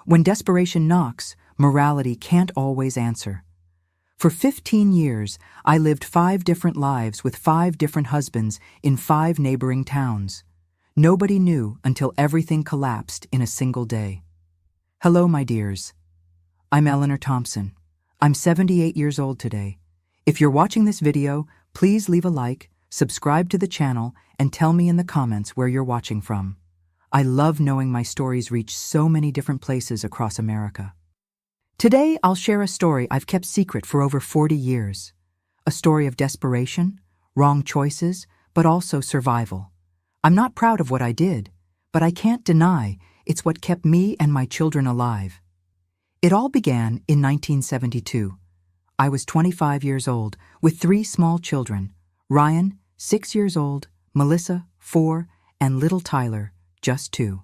When desperation knocks, morality can't always answer. For 15 years, I lived 5 different lives with 5 different husbands in 5 neighboring towns. Nobody knew until everything collapsed in a single day. Hello, my dears. I'm Eleanor Thompson. I'm 78 years old today. If you're watching this video, please leave a like, subscribe to the channel, and tell me in the comments where you're watching from. I love knowing my stories reach so many different places across America. Today, I'll share a story I've kept secret for over 40 years. A story of desperation, wrong choices, but also survival. I'm not proud of what I did, but I can't deny it's what kept me and my children alive. It all began in 1972. I was 25 years old, with 3 small children: Ryan, 6 years old, Melissa, 4, and little Tyler, just 2.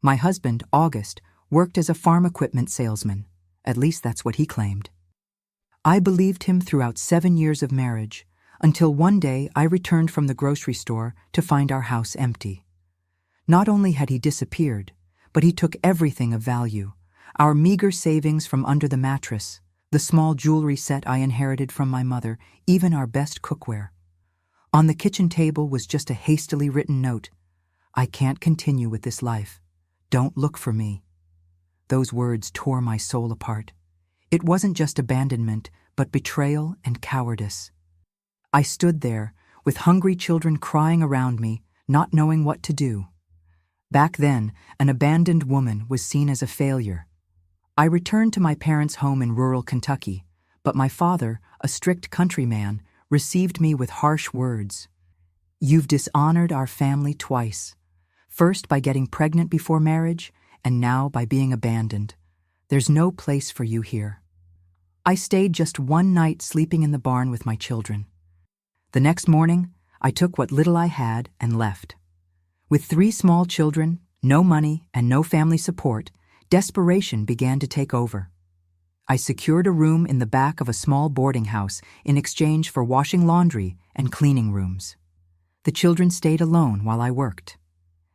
My husband, August, worked as a farm equipment salesman. At least that's what he claimed. I believed him throughout 7 years of marriage, until one day I returned from the grocery store to find our house empty. Not only had he disappeared, but he took everything of value: our meager savings from under the mattress, the small jewelry set I inherited from my mother, even our best cookware. On the kitchen table was just a hastily written note: "I can't continue with this life. Don't look for me." Those words tore my soul apart. It wasn't just abandonment, but betrayal and cowardice. I stood there, with hungry children crying around me, not knowing what to do. Back then, an abandoned woman was seen as a failure. I returned to my parents' home in rural Kentucky, but my father, a strict country man, received me with harsh words. "You've dishonored our family twice. First by getting pregnant before marriage, and now by being abandoned. There's no place for you here." I stayed just one night sleeping in the barn with my children. The next morning, I took what little I had and left. With 3 small children, no money, and no family support, desperation began to take over. I secured a room in the back of a small boarding house in exchange for washing laundry and cleaning rooms. The children stayed alone while I worked.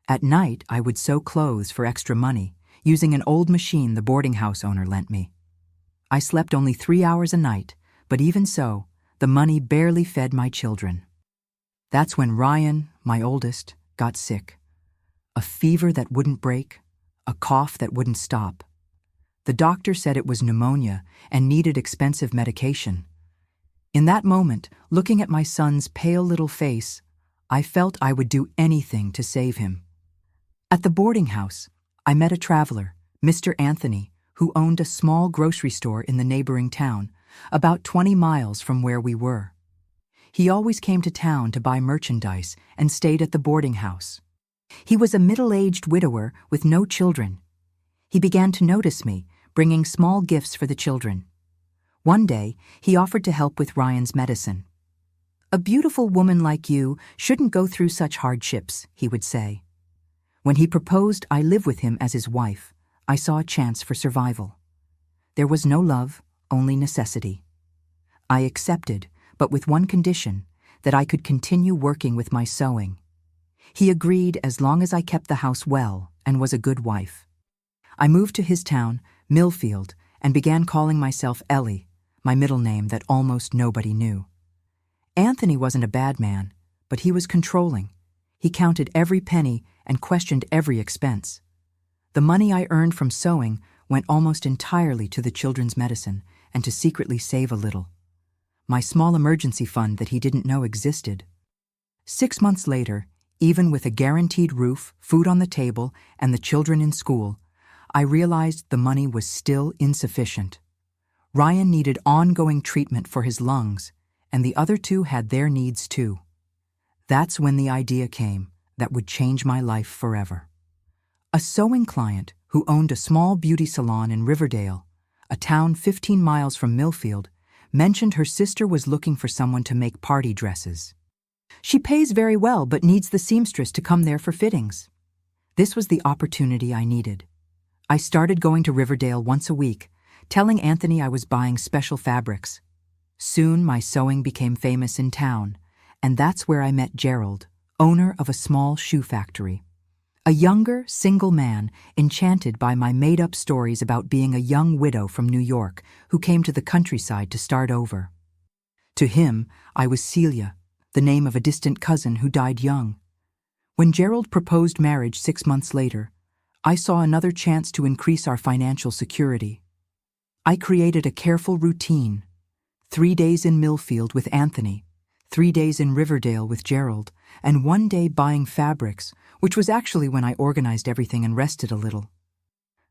At night, I would sew clothes for extra money, using an old machine the boarding house owner lent me. I slept only 3 hours a night, but even so, the money barely fed my children. That's when Ryan, my oldest, got sick. A fever that wouldn't break, a cough that wouldn't stop. The doctor said it was pneumonia and needed expensive medication. In that moment, looking at my son's pale little face, I felt I would do anything to save him. At the boarding house, I met a traveler, Mr. Anthony, who owned a small grocery store in the neighboring town, about 20 miles from where we were. He always came to town to buy merchandise and stayed at the boarding house. He was a middle-aged widower with no children. He began to notice me, bringing small gifts for the children. One day, he offered to help with Ryan's medicine. "A beautiful woman like you shouldn't go through such hardships," he would say. When he proposed I live with him as his wife, I saw a chance for survival. There was no love, only necessity. I accepted, but with one condition: that I could continue working with my sewing. He agreed as long as I kept the house well and was a good wife. I moved to his town, Millfield, and began calling myself Ellie, my middle name that almost nobody knew. Anthony wasn't a bad man, but he was controlling. He counted every penny and questioned every expense. The money I earned from sewing went almost entirely to the children's medicine and to secretly save a little. My small emergency fund that he didn't know existed. 6 months later, even with a guaranteed roof, food on the table, and the children in school, I realized the money was still insufficient. Ryan needed ongoing treatment for his lungs, and the other 2 had their needs too. That's when the idea came that would change my life forever. A sewing client who owned a small beauty salon in Riverdale, a town 15 miles from Millfield, mentioned her sister was looking for someone to make party dresses. "She pays very well but needs the seamstress to come there for fittings." This was the opportunity I needed. I started going to Riverdale once a week, telling Anthony I was buying special fabrics. Soon my sewing became famous in town, and that's where I met Gerald, owner of a small shoe factory. A younger, single man, enchanted by my made-up stories about being a young widow from New York who came to the countryside to start over. To him, I was Celia, the name of a distant cousin who died young. When Gerald proposed marriage 6 months later, I saw another chance to increase our financial security. I created a careful routine: 3 days in Millfield with Anthony, 3 days in Riverdale with Gerald, and 1 day buying fabrics, which was actually when I organized everything and rested a little.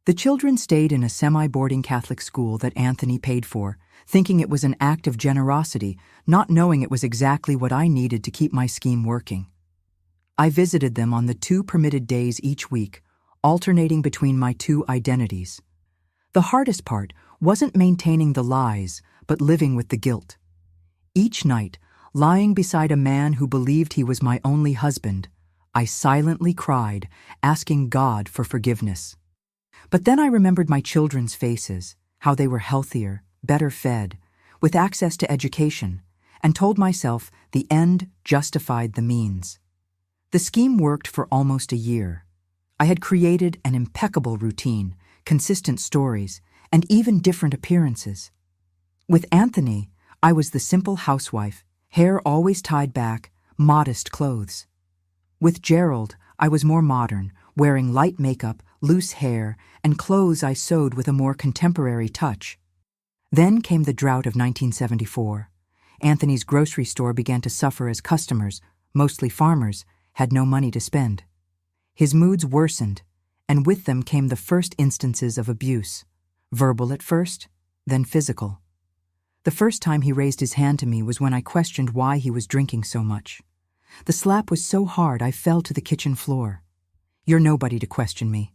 The children stayed in a semi-boarding Catholic school that Anthony paid for, thinking it was an act of generosity, not knowing it was exactly what I needed to keep my scheme working. I visited them on the 2 permitted days each week, alternating between my 2 identities. The hardest part wasn't maintaining the lies, but living with the guilt. Each night, lying beside a man who believed he was my only husband, I silently cried, asking God for forgiveness. But then I remembered my children's faces, how they were healthier, better fed, with access to education, and told myself the end justified the means. The scheme worked for almost a year. I had created an impeccable routine, consistent stories, and even different appearances. With Anthony, I was the simple housewife, hair always tied back, modest clothes. With Gerald, I was more modern, wearing light makeup, loose hair, and clothes I sewed with a more contemporary touch. Then came the drought of 1974. Anthony's grocery store began to suffer as customers, mostly farmers, had no money to spend. His moods worsened, and with them came the first instances of abuse, verbal at first, then physical. The first time he raised his hand to me was when I questioned why he was drinking so much. The slap was so hard I fell to the kitchen floor. "You're nobody to question me.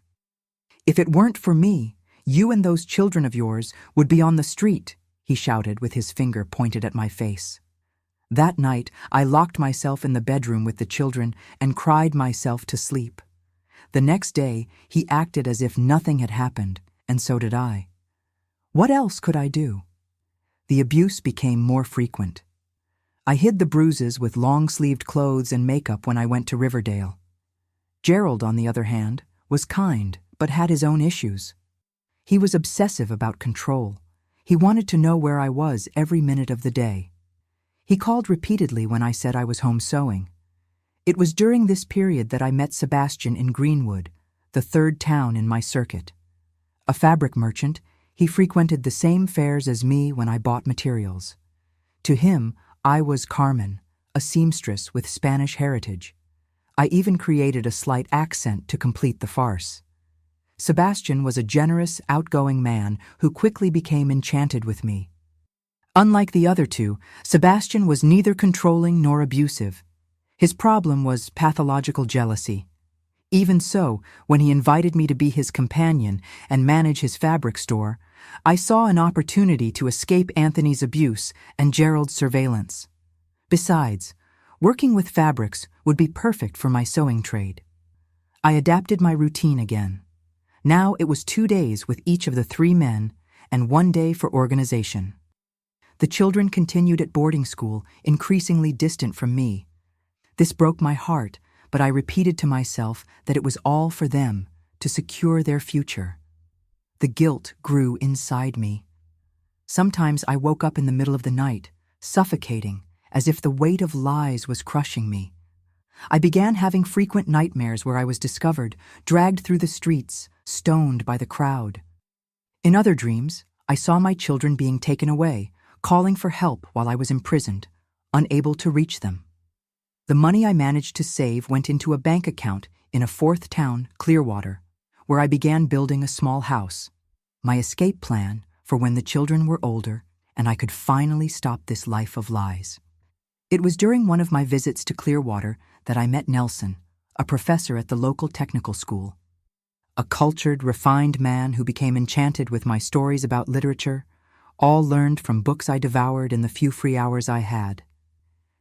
If it weren't for me, you and those children of yours would be on the street," he shouted with his finger pointed at my face. That night, I locked myself in the bedroom with the children and cried myself to sleep. The next day, he acted as if nothing had happened, and so did I. What else could I do? The abuse became more frequent. I hid the bruises with long-sleeved clothes and makeup when I went to Riverdale. Gerald, on the other hand, was kind, but had his own issues. He was obsessive about control. He wanted to know where I was every minute of the day. He called repeatedly when I said I was home sewing. It was during this period that I met Sebastian in Greenwood, the 3rd town in my circuit. A fabric merchant, he frequented the same fairs as me when I bought materials. To him, I was Carmen, a seamstress with Spanish heritage. I even created a slight accent to complete the farce. Sebastian was a generous, outgoing man who quickly became enchanted with me. Unlike the other two, Sebastian was neither controlling nor abusive. His problem was pathological jealousy. Even so, when he invited me to be his companion and manage his fabric store, I saw an opportunity to escape Anthony's abuse and Gerald's surveillance. Besides, working with fabrics would be perfect for my sewing trade. I adapted my routine again. Now it was 2 days with each of the 3 men and 1 day for organization. The children continued at boarding school, increasingly distant from me. This broke my heart, but I repeated to myself that it was all for them, to secure their future. The guilt grew inside me. Sometimes I woke up in the middle of the night, suffocating, as if the weight of lies was crushing me. I began having frequent nightmares where I was discovered, dragged through the streets, stoned by the crowd. In other dreams, I saw my children being taken away, calling for help while I was imprisoned, unable to reach them. The money I managed to save went into a bank account in a 4th town, Clearwater, where I began building a small house, my escape plan for when the children were older and I could finally stop this life of lies. It was during one of my visits to Clearwater that I met Nelson, a professor at the local technical school. A cultured, refined man who became enchanted with my stories about literature, all learned from books I devoured in the few free hours I had.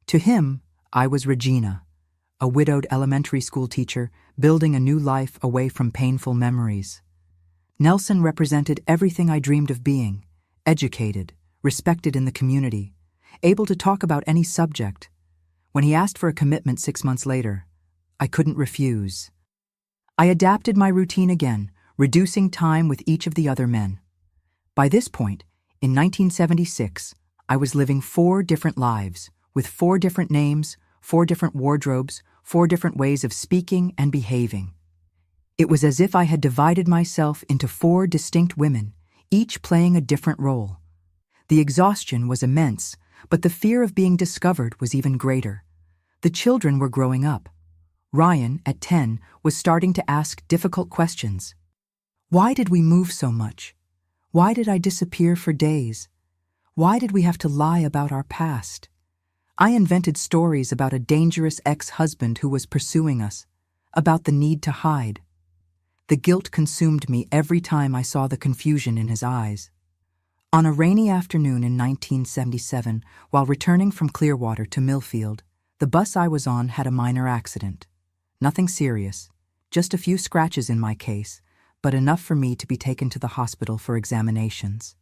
To him, I was Regina, a widowed elementary school teacher building a new life away from painful memories. Nelson represented everything I dreamed of being: educated, respected in the community, able to talk about any subject. When he asked for a commitment 6 months later, I couldn't refuse. I adapted my routine again, reducing time with each of the other men. By this point, in 1976, I was living 4 different lives, with 4 different names, 4 different wardrobes, 4 different ways of speaking and behaving. It was as if I had divided myself into 4 distinct women, each playing a different role. The exhaustion was immense, but the fear of being discovered was even greater. The children were growing up. Ryan, at 10, was starting to ask difficult questions. Why did we move so much? Why did I disappear for days? Why did we have to lie about our past? I invented stories about a dangerous ex-husband who was pursuing us, about the need to hide. The guilt consumed me every time I saw the confusion in his eyes. On a rainy afternoon in 1977, while returning from Clearwater to Millfield, the bus I was on had a minor accident. Nothing serious, just a few scratches in my case, but enough for me to be taken to the hospital for examinations.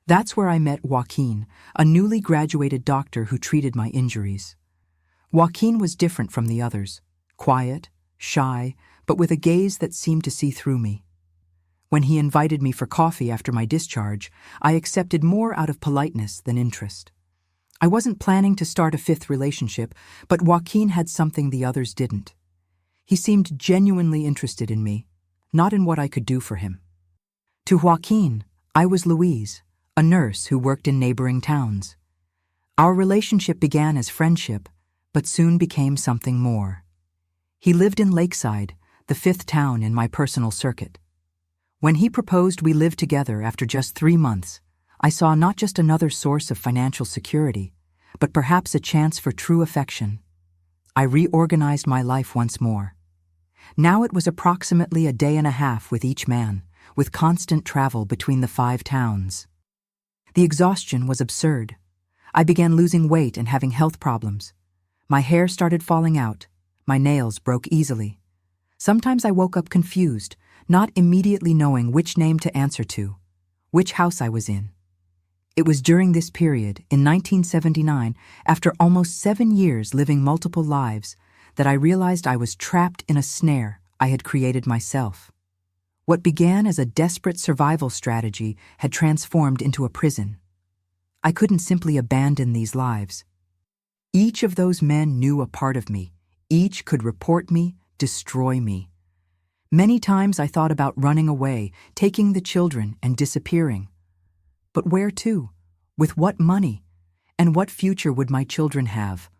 That's where I met Joaquin, a newly graduated doctor who treated my injuries. Joaquin was different from the others, quiet, shy, but with a gaze that seemed to see through me. When he invited me for coffee after my discharge, I accepted more out of politeness than interest. I wasn't planning to start a 5th relationship, but Joaquin had something the others didn't. He seemed genuinely interested in me, not in what I could do for him. To Joaquin, I was Louise, a nurse who worked in neighboring towns. Our relationship began as friendship, but soon became something more. He lived in Lakeside, the 5th town in my personal circuit. When he proposed we live together after just 3 months, I saw not just another source of financial security, but perhaps a chance for true affection. I reorganized my life once more. Now it was approximately a day and a half with each man, with constant travel between the 5 towns. The exhaustion was absurd. I began losing weight and having health problems. My hair started falling out. My nails broke easily. Sometimes I woke up confused, not immediately knowing which name to answer to, which house I was in. It was during this period, in 1979, after almost 7 years living multiple lives, that I realized I was trapped in a snare I had created myself. What began as a desperate survival strategy had transformed into a prison. I couldn't simply abandon these lives. Each of those men knew a part of me. Each could report me, destroy me. Many times I thought about running away, taking the children, and disappearing. But where to? With what money? And what future would my children have?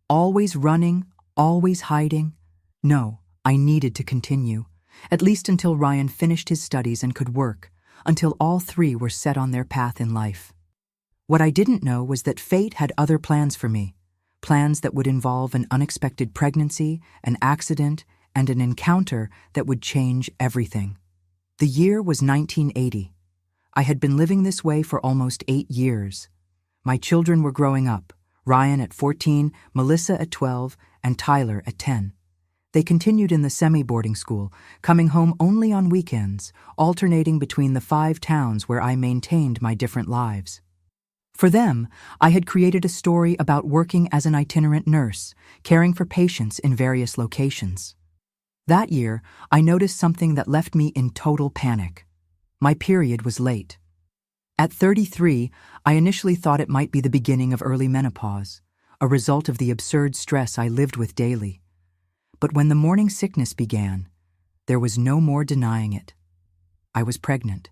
Always running, always hiding? No, I needed to continue, at least until Ryan finished his studies and could work, until all 3 were set on their path in life. What I didn't know was that fate had other plans for me, plans that would involve an unexpected pregnancy, an accident, and an encounter that would change everything. The year was 1980. I had been living this way for almost 8 years. My children were growing up, Ryan at 14, Melissa at 12, and Tyler at 10. They continued in the semi-boarding school, coming home only on weekends, alternating between the 5 towns where I maintained my different lives. For them, I had created a story about working as an itinerant nurse, caring for patients in various locations. That year, I noticed something that left me in total panic. My period was late. At 33, I initially thought it might be the beginning of early menopause, a result of the absurd stress I lived with daily. But when the morning sickness began, there was no more denying it. I was pregnant.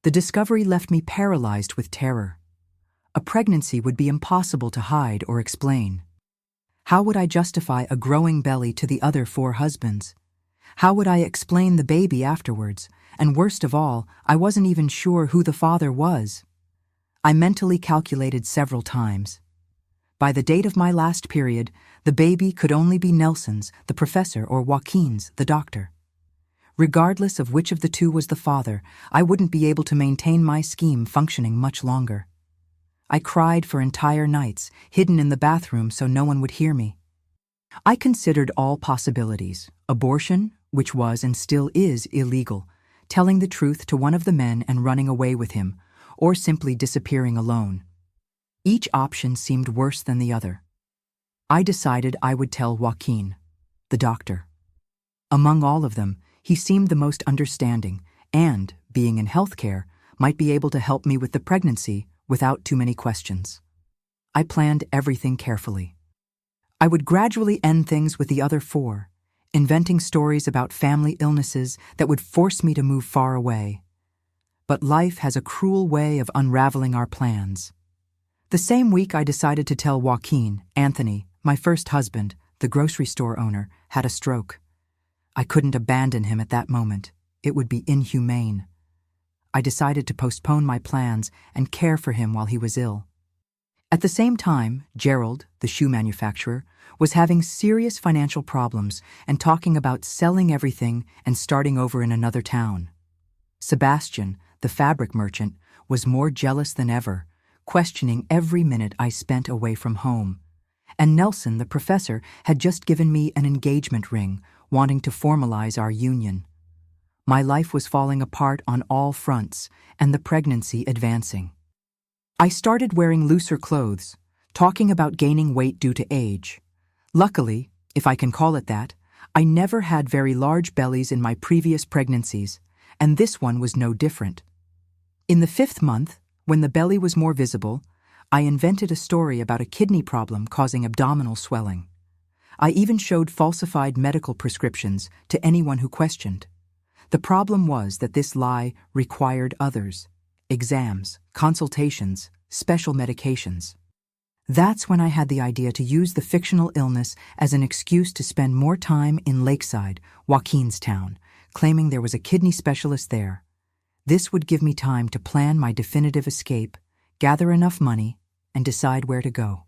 The discovery left me paralyzed with terror. A pregnancy would be impossible to hide or explain. How would I justify a growing belly to the other 4 husbands? How would I explain the baby afterwards? And worst of all, I wasn't even sure who the father was. I mentally calculated several times. By the date of my last period, the baby could only be Nelson's, the professor, or Joaquin's, the doctor. Regardless of which of the 2 was the father, I wouldn't be able to maintain my scheme functioning much longer. I cried for entire nights, hidden in the bathroom so no one would hear me. I considered all possibilities: abortion, which was and still is illegal, telling the truth to one of the men and running away with him, or simply disappearing alone. Each option seemed worse than the other. I decided I would tell Joaquin, the doctor. Among all of them, He seemed the most understanding and, being in healthcare, might be able to help me with the pregnancy without too many questions. I planned everything carefully. I would gradually end things with the other four, inventing stories about family illnesses that would force me to move far away. But life has a cruel way of unraveling our plans. The same week I decided to tell Joaquin, Anthony, my first husband, the grocery store owner, had a stroke. I couldn't abandon him at that moment. It would be inhumane. I decided to postpone my plans and care for him while he was ill. At the same time, Gerald, the shoe manufacturer, was having serious financial problems and talking about selling everything and starting over in another town. Sebastian, the fabric merchant, was more jealous than ever, questioning every minute I spent away from home. And Nelson, the professor, had just given me an engagement ring, wanting to formalize our union. My life was falling apart on all fronts, and the pregnancy advancing. I started wearing looser clothes, talking about gaining weight due to age. Luckily, if I can call it that, I never had very large bellies in my previous pregnancies, and this one was no different. In the 5th month, when the belly was more visible, I invented a story about a kidney problem causing abdominal swelling. I even showed falsified medical prescriptions to anyone who questioned. The problem was that this lie required others: exams, consultations, special medications. That's when I had the idea to use the fictional illness as an excuse to spend more time in Lakeside, Joaquin's town, claiming there was a kidney specialist there. This would give me time to plan my definitive escape, gather enough money, and decide where to go.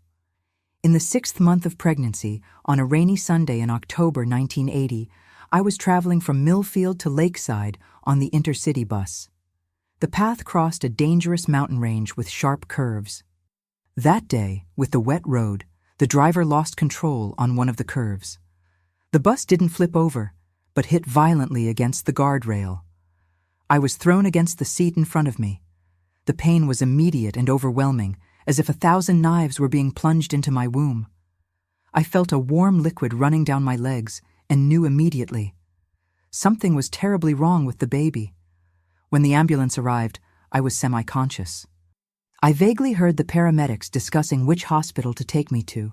In the 6th month of pregnancy, on a rainy Sunday in October 1980, I was traveling from Millfield to Lakeside on the intercity bus. The path crossed a dangerous mountain range with sharp curves. That day, with the wet road, the driver lost control on one of the curves. The bus didn't flip over, but hit violently against the guardrail. I was thrown against the seat in front of me. The pain was immediate and overwhelming, as if 1,000 knives were being plunged into my womb. I felt a warm liquid running down my legs and knew immediately. Something was terribly wrong with the baby. When the ambulance arrived, I was semi-conscious. I vaguely heard the paramedics discussing which hospital to take me to.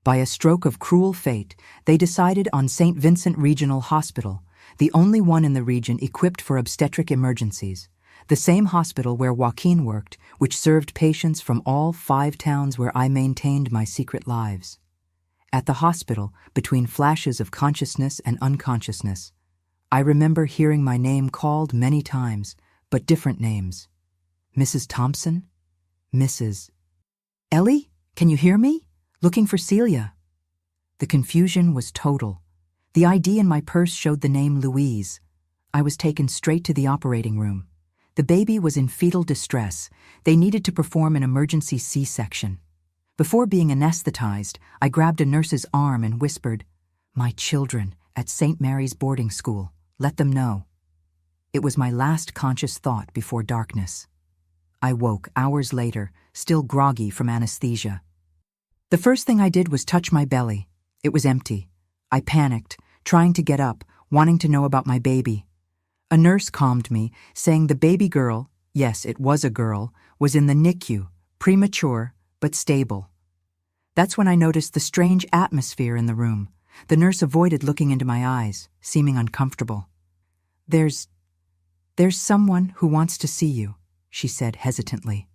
By a stroke of cruel fate, they decided on St. Vincent Regional Hospital, the only one in the region equipped for obstetric emergencies, the same hospital where Joaquin worked, which served patients from all 5 towns where I maintained my secret lives. At the hospital, between flashes of consciousness and unconsciousness, I remember hearing my name called many times, but different names. Mrs. Thompson? Mrs. Ellie, can you hear me? Looking for Celia. The confusion was total. The ID in my purse showed the name Louise. I was taken straight to the operating room. The baby was in fetal distress. They needed to perform an emergency C-section. Before being anesthetized, I grabbed a nurse's arm and whispered, "My children, at St. Mary's boarding school. Let them know." It was my last conscious thought before darkness. I woke hours later, still groggy from anesthesia. The first thing I did was touch my belly. It was empty. I panicked, trying to get up, wanting to know about my baby. A nurse calmed me, saying the baby girl, yes, it was a girl, was in the NICU, premature, but stable. That's when I noticed the strange atmosphere in the room. The nurse avoided looking into my eyes, seeming uncomfortable. There's someone who wants to see you," she said hesitantly.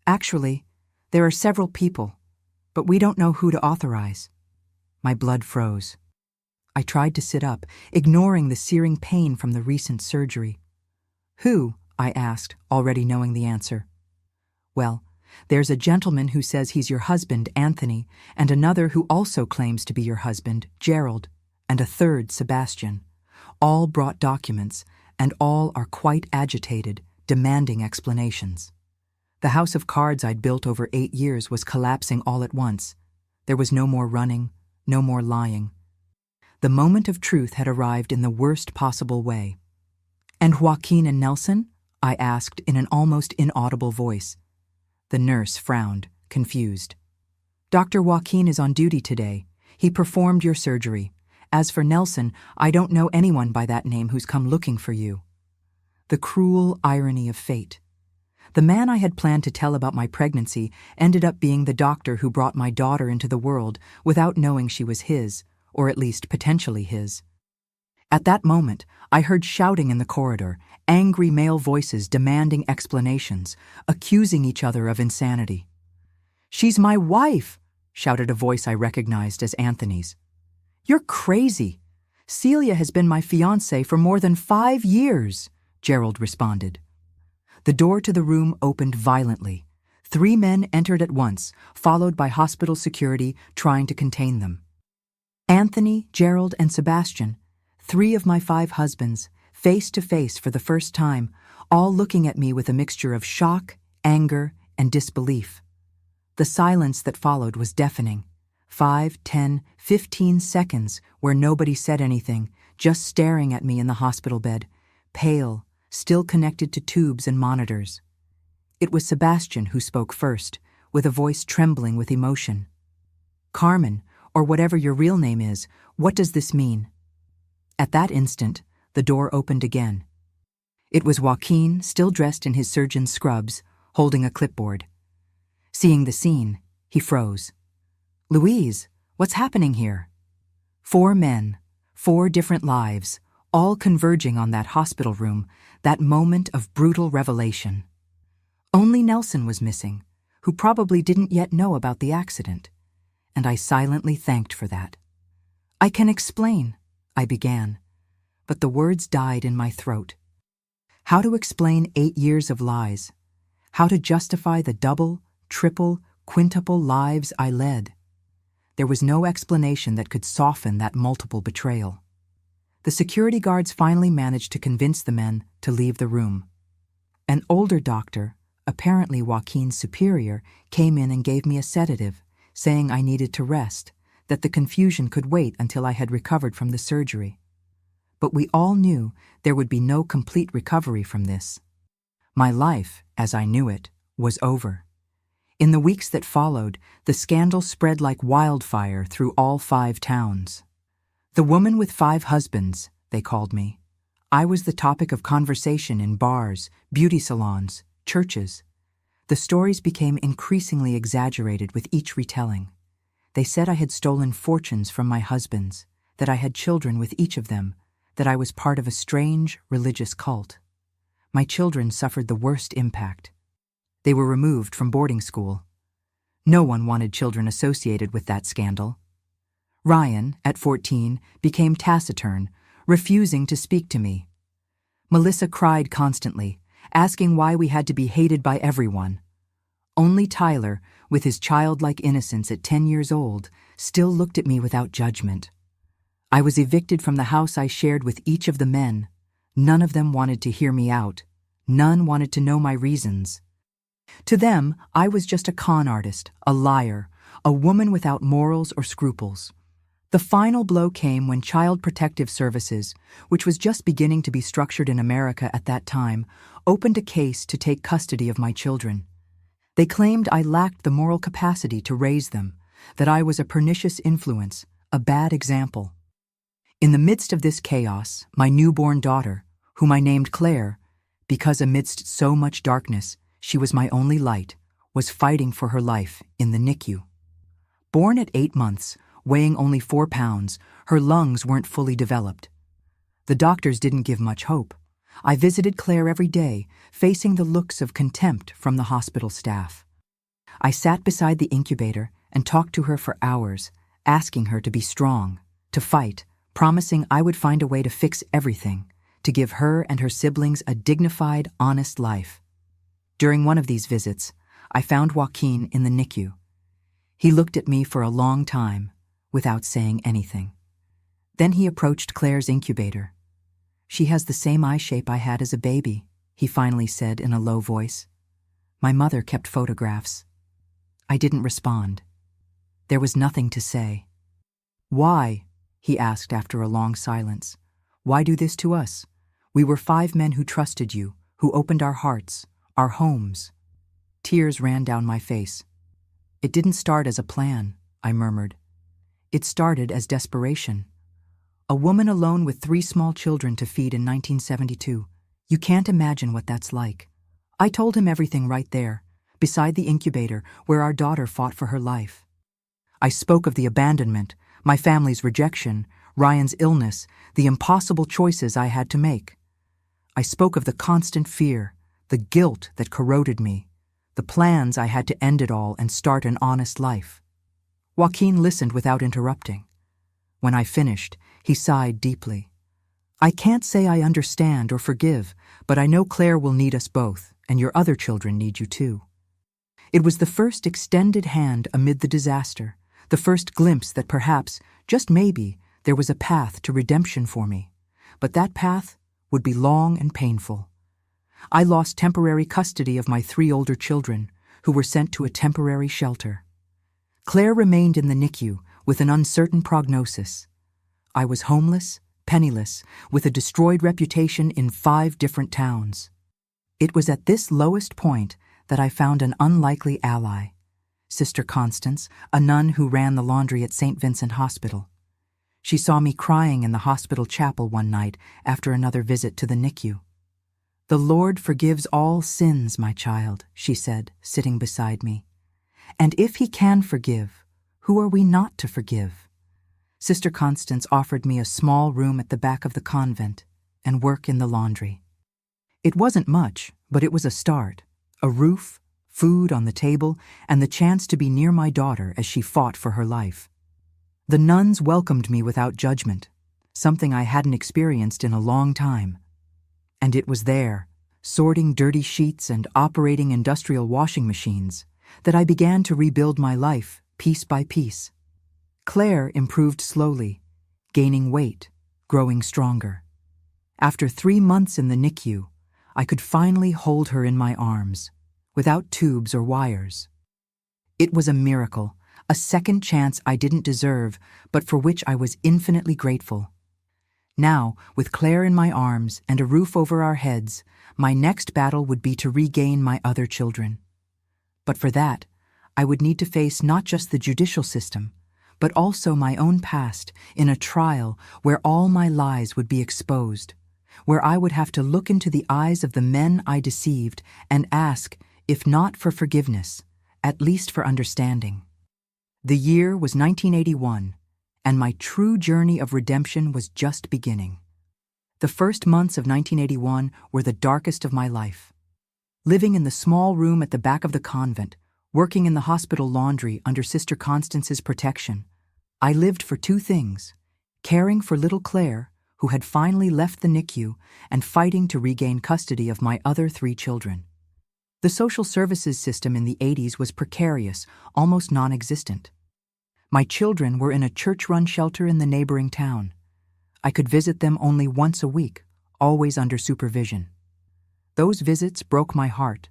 "Actually, there are several people, but we don't know who to authorize." My blood froze. I tried to sit up, ignoring the searing pain from the recent surgery. "Who?" I asked, already knowing the answer. "Well, there's a gentleman who says he's your husband, Anthony, and another who also claims to be your husband, Gerald, and a third, Sebastian. All brought documents, and all are quite agitated, demanding explanations. The house of cards I'd built over 8 years was collapsing all at once. There was no more running, no more lying. The moment of truth had arrived in the worst possible way. "And Joaquin and Nelson?" I asked in an almost inaudible voice. The nurse frowned, confused. "Dr. Joaquin is on duty today. He performed your surgery, As for Nelson, I don't know anyone by that name who's come looking for you." The cruel irony of fate. The man I had planned to tell about my pregnancy ended up being the doctor who brought my daughter into the world without knowing she was his, or at least potentially his. At that moment, I heard shouting in the corridor, angry male voices demanding explanations, accusing each other of insanity. "She's my wife!" shouted a voice I recognized as Anthony's. "You're crazy. Celia has been my fiancée for more than 5 years," Gerald responded. The door to the room opened violently. 3 men entered at once, followed by hospital security trying to contain them. Anthony, Gerald, and Sebastian, 3 of my 5 husbands, face to face for the first time, all looking at me with a mixture of shock, anger, and disbelief. The silence that followed was deafening. 5, 10, 15 seconds where nobody said anything, just staring at me in the hospital bed, pale, still connected to tubes and monitors. It was Sebastian who spoke first, with a voice trembling with emotion. "Carmen, or whatever your real name is, what does this mean?" At that instant, the door opened again. It was Joaquin, still dressed in his surgeon's scrubs, holding a clipboard. Seeing the scene, he froze. "Louise, what's happening here?" 4 men, 4 different lives, all converging on that hospital room, that moment of brutal revelation. Only Nelson was missing, who probably didn't yet know about the accident, and I silently thanked for that. "I can explain," I began, but the words died in my throat. How to explain 8 years of lies? How to justify the double, triple, quintuple lives I led? There was no explanation that could soften that multiple betrayal. The security guards finally managed to convince the men to leave the room. An older doctor, apparently Joaquin's superior, came in and gave me a sedative, saying I needed to rest, that the confusion could wait until I had recovered from the surgery. But we all knew there would be no complete recovery from this. My life, as I knew it, was over. In the weeks that followed, the scandal spread like wildfire through all 5 towns. The woman with 5 husbands, they called me. I was the topic of conversation in bars, beauty salons, churches. The stories became increasingly exaggerated with each retelling. They said I had stolen fortunes from my husbands, that I had children with each of them, that I was part of a strange religious cult. My children suffered the worst impact. They were removed from boarding school. No one wanted children associated with that scandal. Ryan, at 14, became taciturn, refusing to speak to me. Melissa cried constantly, asking why we had to be hated by everyone. Only Tyler, with his childlike innocence at 10 years old, still looked at me without judgment. I was evicted from the house I shared with each of the men. None of them wanted to hear me out. None wanted to know my reasons. To them, I was just a con artist, a liar, a woman without morals or scruples. The final blow came when Child Protective Services, which was just beginning to be structured in America at that time, opened a case to take custody of my children. They claimed I lacked the moral capacity to raise them, that I was a pernicious influence, a bad example. In the midst of this chaos, my newborn daughter, whom I named Claire, because amidst so much darkness, she was my only light, was fighting for her life in the NICU. Born at 8 months, weighing only 4 pounds, her lungs weren't fully developed. The doctors didn't give much hope. I visited Claire every day, facing the looks of contempt from the hospital staff. I sat beside the incubator and talked to her for hours, asking her to be strong, to fight, promising I would find a way to fix everything, to give her and her siblings a dignified, honest life. During one of these visits, I found Joaquin in the NICU. He looked at me for a long time, without saying anything. Then he approached Claire's incubator. "She has the same eye shape I had as a baby," he finally said in a low voice. My mother kept photographs. I didn't respond. There was nothing to say. "Why?" he asked after a long silence. "Why do this to us? We were 5 men who trusted you, who opened our hearts, our homes." Tears ran down my face. "It didn't start as a plan," I murmured. "It started as desperation. a woman alone with 3 small children to feed in 1972. You can't imagine what that's like. I told him everything right there, beside the incubator where our daughter fought for her life. I spoke of the abandonment, my family's rejection, Ryan's illness, the impossible choices I had to make. I spoke of the constant fear, the guilt that corroded me, the plans I had to end it all and start an honest life. Joaquin listened without interrupting. When I finished, he sighed deeply. I can't say I understand or forgive, but I know Claire will need us both, and your other children need you too. It was the first extended hand amid the disaster, the first glimpse that perhaps, just maybe, there was a path to redemption for me. But that path would be long and painful. I lost temporary custody of my 3 older children, who were sent to a temporary shelter. Claire remained in the NICU with an uncertain prognosis. I was homeless, penniless, with a destroyed reputation in 5 different towns. It was at this lowest point that I found an unlikely ally, Sister Constance, a nun who ran the laundry at St. Vincent Hospital. She saw me crying in the hospital chapel one night after another visit to the NICU. "The Lord forgives all sins, my child," she said, sitting beside me. "And if He can forgive, who are we not to forgive?" Sister Constance offered me a small room at the back of the convent and work in the laundry. It wasn't much, but it was a start. A roof, food on the table, and the chance to be near my daughter as she fought for her life. The nuns welcomed me without judgment, something I hadn't experienced in a long time. And it was there, sorting dirty sheets and operating industrial washing machines, that I began to rebuild my life piece by piece. Claire improved slowly, gaining weight, growing stronger. After 3 months in the NICU, I could finally hold her in my arms, without tubes or wires. It was a miracle, a second chance I didn't deserve, but for which I was infinitely grateful. Now, with Claire in my arms and a roof over our heads, my next battle would be to regain my other children. But for that, I would need to face not just the judicial system, but also my own past in a trial where all my lies would be exposed, where I would have to look into the eyes of the men I deceived and ask, if not for forgiveness, at least for understanding. The year was 1981, and my true journey of redemption was just beginning. The first months of 1981 were the darkest of my life. Living in the small room at the back of the convent, working in the hospital laundry under Sister Constance's protection, I lived for 2 things: caring for little Claire, who had finally left the NICU, and fighting to regain custody of my other 3 children. The social services system in the 80s was precarious, almost non-existent. My children were in a church-run shelter in the neighboring town. I could visit them only once a week, always under supervision. Those visits broke my heart.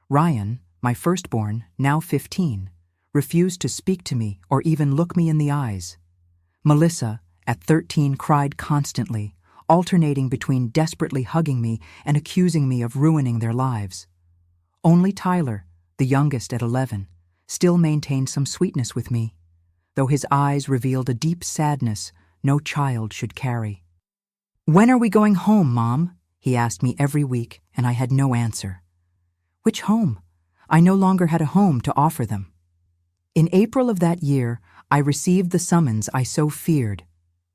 Ryan, my firstborn, now 15, refused to speak to me or even look me in the eyes. Melissa, at 13, cried constantly, alternating between desperately hugging me and accusing me of ruining their lives. Only Tyler, the youngest at 11, still maintained some sweetness with me, though his eyes revealed a deep sadness no child should carry. "When are we going home, Mom?" he asked me every week, and I had no answer. Which home? I no longer had a home to offer them. In April of that year, I received the summons I so feared.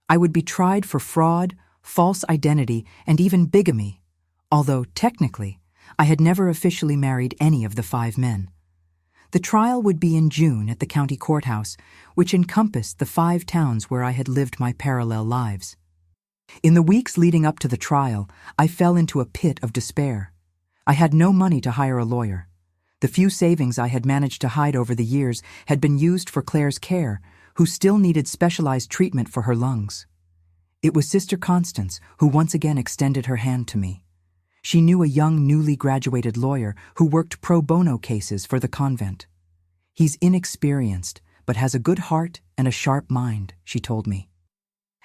I would be tried for fraud, false identity, and even bigamy, although, technically, I had never officially married any of the 5 men. The trial would be in June at the county courthouse, which encompassed the 5 towns where I had lived my parallel lives. In the weeks leading up to the trial, I fell into a pit of despair. I had no money to hire a lawyer. The few savings I had managed to hide over the years had been used for Claire's care, who still needed specialized treatment for her lungs. It was Sister Constance who once again extended her hand to me. She knew a young, newly graduated lawyer who worked pro bono cases for the convent. "He's inexperienced, but has a good heart and a sharp mind," she told me.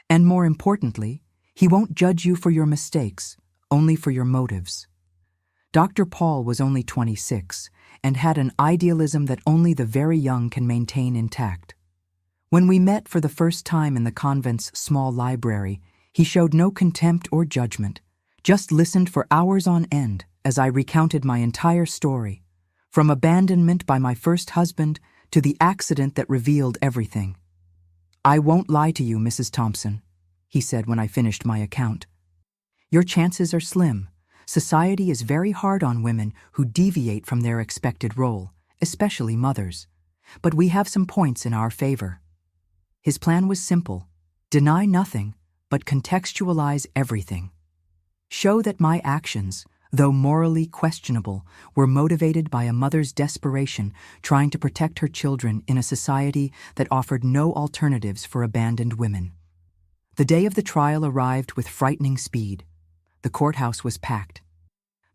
"And more importantly, he won't judge you for your mistakes, only for your motives." Dr. Paul was only 26 and had an idealism that only the very young can maintain intact. When we met for the first time in the convent's small library, he showed no contempt or judgment, just listened for hours on end as I recounted my entire story, from abandonment by my first husband to the accident that revealed everything. "I won't lie to you, Mrs. Thompson," he said when I finished my account. "Your chances are slim. Society is very hard on women who deviate from their expected role, especially mothers. But we have some points in our favor." His plan was simple: deny nothing, but contextualize everything. Show that my actions, though morally questionable, were motivated by a mother's desperation trying to protect her children in a society that offered no alternatives for abandoned women. The day of the trial arrived with frightening speed. The courthouse was packed.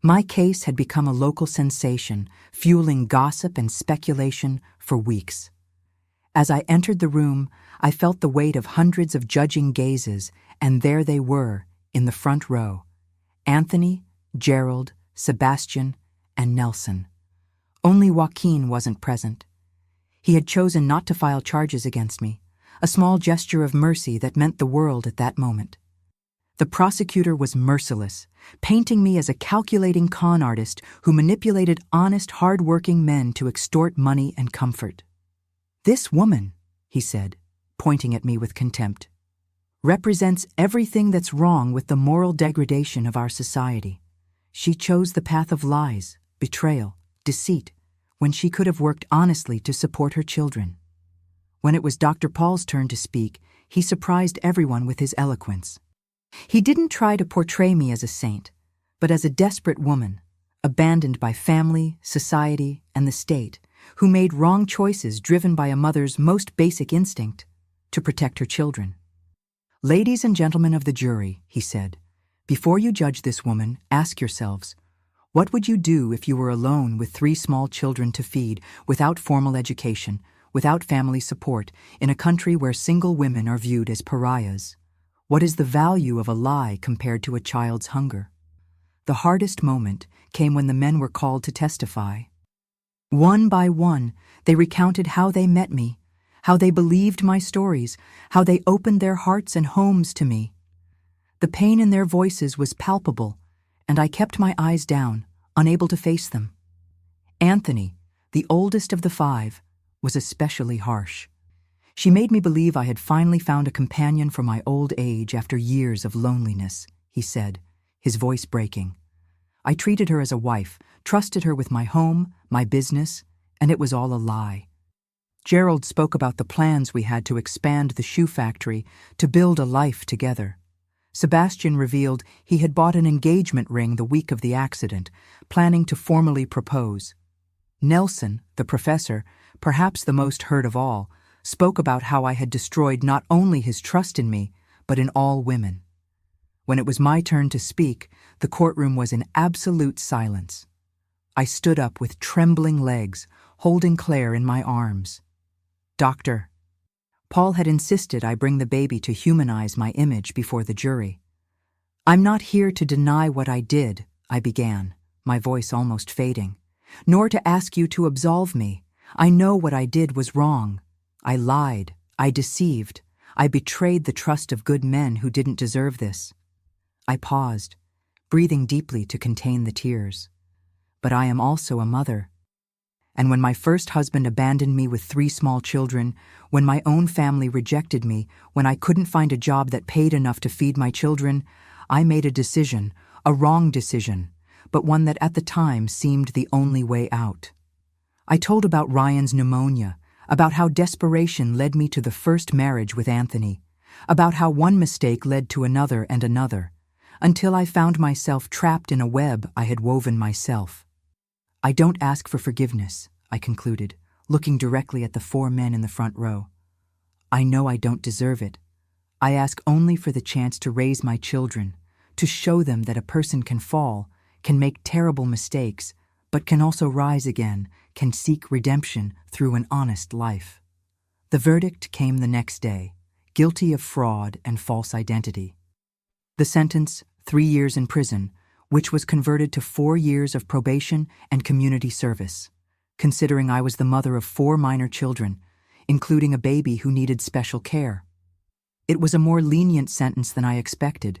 My case had become a local sensation, fueling gossip and speculation for weeks. As I entered the room, I felt the weight of hundreds of judging gazes, and there they were, in the front row: Anthony, Gerald, Sebastian, and Nelson. Only Joaquin wasn't present. He had chosen not to file charges against me, a small gesture of mercy that meant the world at that moment. The prosecutor was merciless, painting me as a calculating con artist who manipulated honest, hard-working men to extort money and comfort. "This woman," he said, pointing at me with contempt, "represents everything that's wrong with the moral degradation of our society. She chose the path of lies, betrayal, deceit, when she could have worked honestly to support her children." When it was Dr. Paul's turn to speak, he surprised everyone with his eloquence. He didn't try to portray me as a saint, but as a desperate woman, abandoned by family, society, and the state, who made wrong choices driven by a mother's most basic instinct: to protect her children. "Ladies and gentlemen of the jury," he said, "before you judge this woman, ask yourselves, what would you do if you were alone with 3 small children to feed, without formal education, without family support, in a country where single women are viewed as pariahs? What is the value of a lie compared to a child's hunger?" The hardest moment came when the men were called to testify. One by one, they recounted how they met me, how they believed my stories, how they opened their hearts and homes to me. The pain in their voices was palpable, and I kept my eyes down, unable to face them. Anthony, the oldest of the 5, was especially harsh. She made me believe I had finally found a companion for my old age after years of loneliness, he said, his voice breaking. I treated her as a wife, trusted her with my home, my business, and it was all a lie. Gerald spoke about the plans we had to expand the shoe factory, to build a life together. Sebastian revealed he had bought an engagement ring the week of the accident, planning to formally propose. Nelson, the professor, perhaps the most hurt of all, spoke about how I had destroyed not only his trust in me, but in all women. When it was my turn to speak, the courtroom was in absolute silence. I stood up with trembling legs, holding Claire in my arms. "Doctor." Paul had insisted I bring the baby to humanize my image before the jury. "I'm not here to deny what I did," I began, my voice almost fading, "nor to ask you to absolve me. I know what I did was wrong. I lied, I deceived, I betrayed the trust of good men who didn't deserve this." I paused, breathing deeply to contain the tears. "But I am also a mother. And when my first husband abandoned me with 3 small children, when my own family rejected me, when I couldn't find a job that paid enough to feed my children, I made a decision, a wrong decision, but one that at the time seemed the only way out. I told about Ryan's pneumonia, about how desperation led me to the first marriage with Anthony, about how one mistake led to another and another, until I found myself trapped in a web I had woven myself. I don't ask for forgiveness, I concluded, looking directly at the 4 men in the front row. I know I don't deserve it. I ask only for the chance to raise my children, to show them that a person can fall, can make terrible mistakes, but can also rise again, can seek redemption through an honest life. The verdict came the next day, guilty of fraud and false identity. The sentence, 3 years in prison, which was converted to 4 years of probation and community service. Considering I was the mother of 4 minor children, including a baby who needed special care. It was a more lenient sentence than I expected,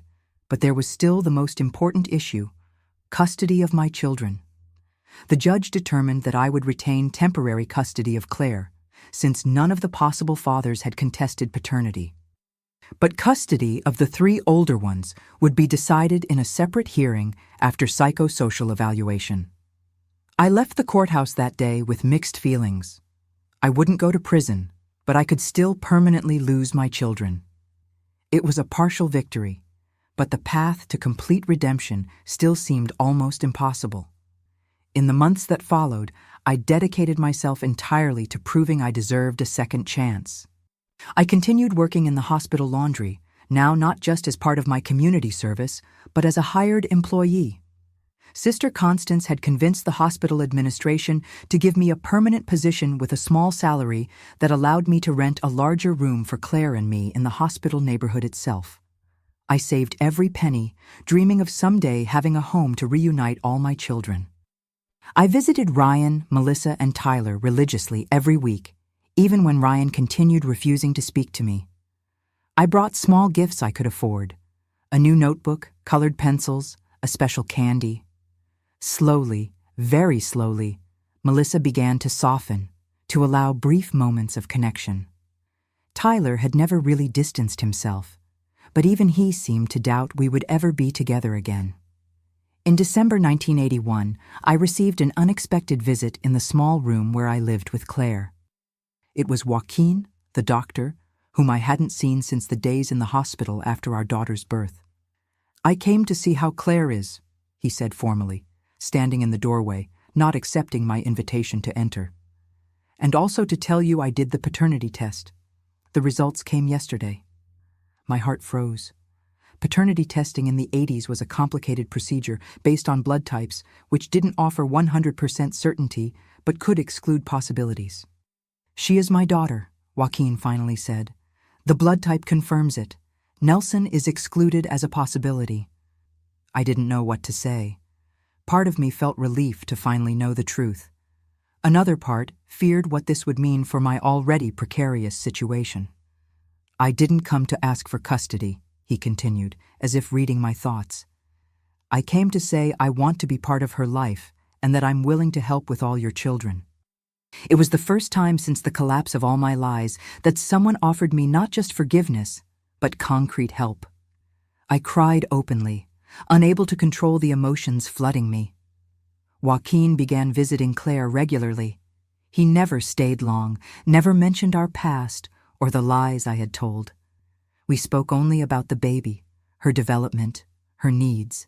but there was still the most important issue: custody of my children. The judge determined that I would retain temporary custody of Claire, since none of the possible fathers had contested paternity. But custody of the 3 older ones would be decided in a separate hearing after psychosocial evaluation. I left the courthouse that day with mixed feelings. I wouldn't go to prison, but I could still permanently lose my children. It was a partial victory, but the path to complete redemption still seemed almost impossible. In the months that followed, I dedicated myself entirely to proving I deserved a second chance. I continued working in the hospital laundry, now not just as part of my community service, but as a hired employee. Sister Constance had convinced the hospital administration to give me a permanent position with a small salary that allowed me to rent a larger room for Claire and me in the hospital neighborhood itself. I saved every penny, dreaming of someday having a home to reunite all my children. I visited Ryan, Melissa, and Tyler religiously every week, even when Ryan continued refusing to speak to me. I brought small gifts I could afford: a new notebook, colored pencils, a special candy. Slowly, very slowly, Melissa began to soften, to allow brief moments of connection. Tyler had never really distanced himself, but even he seemed to doubt we would ever be together again. In December 1981, I received an unexpected visit in the small room where I lived with Claire. It was Joaquin, the doctor, whom I hadn't seen since the days in the hospital after our daughter's birth. "I came to see how Claire is," he said formally, standing in the doorway, not accepting my invitation to enter. "And also to tell you I did the paternity test. The results came yesterday." My heart froze. Paternity testing in the 80s was a complicated procedure based on blood types, which didn't offer 100% certainty but could exclude possibilities. "She is my daughter," Joaquin finally said. "The blood type confirms it. Nelson is excluded as a possibility." I didn't know what to say. Part of me felt relief to finally know the truth. Another part feared what this would mean for my already precarious situation. "I didn't come to ask for custody," he continued, as if reading my thoughts. "I came to say I want to be part of her life and that I'm willing to help with all your children." It was the first time since the collapse of all my lies that someone offered me not just forgiveness, but concrete help. I cried openly, unable to control the emotions flooding me. Joaquin began visiting Claire regularly. He never stayed long, never mentioned our past or the lies I had told. We spoke only about the baby, her development, her needs.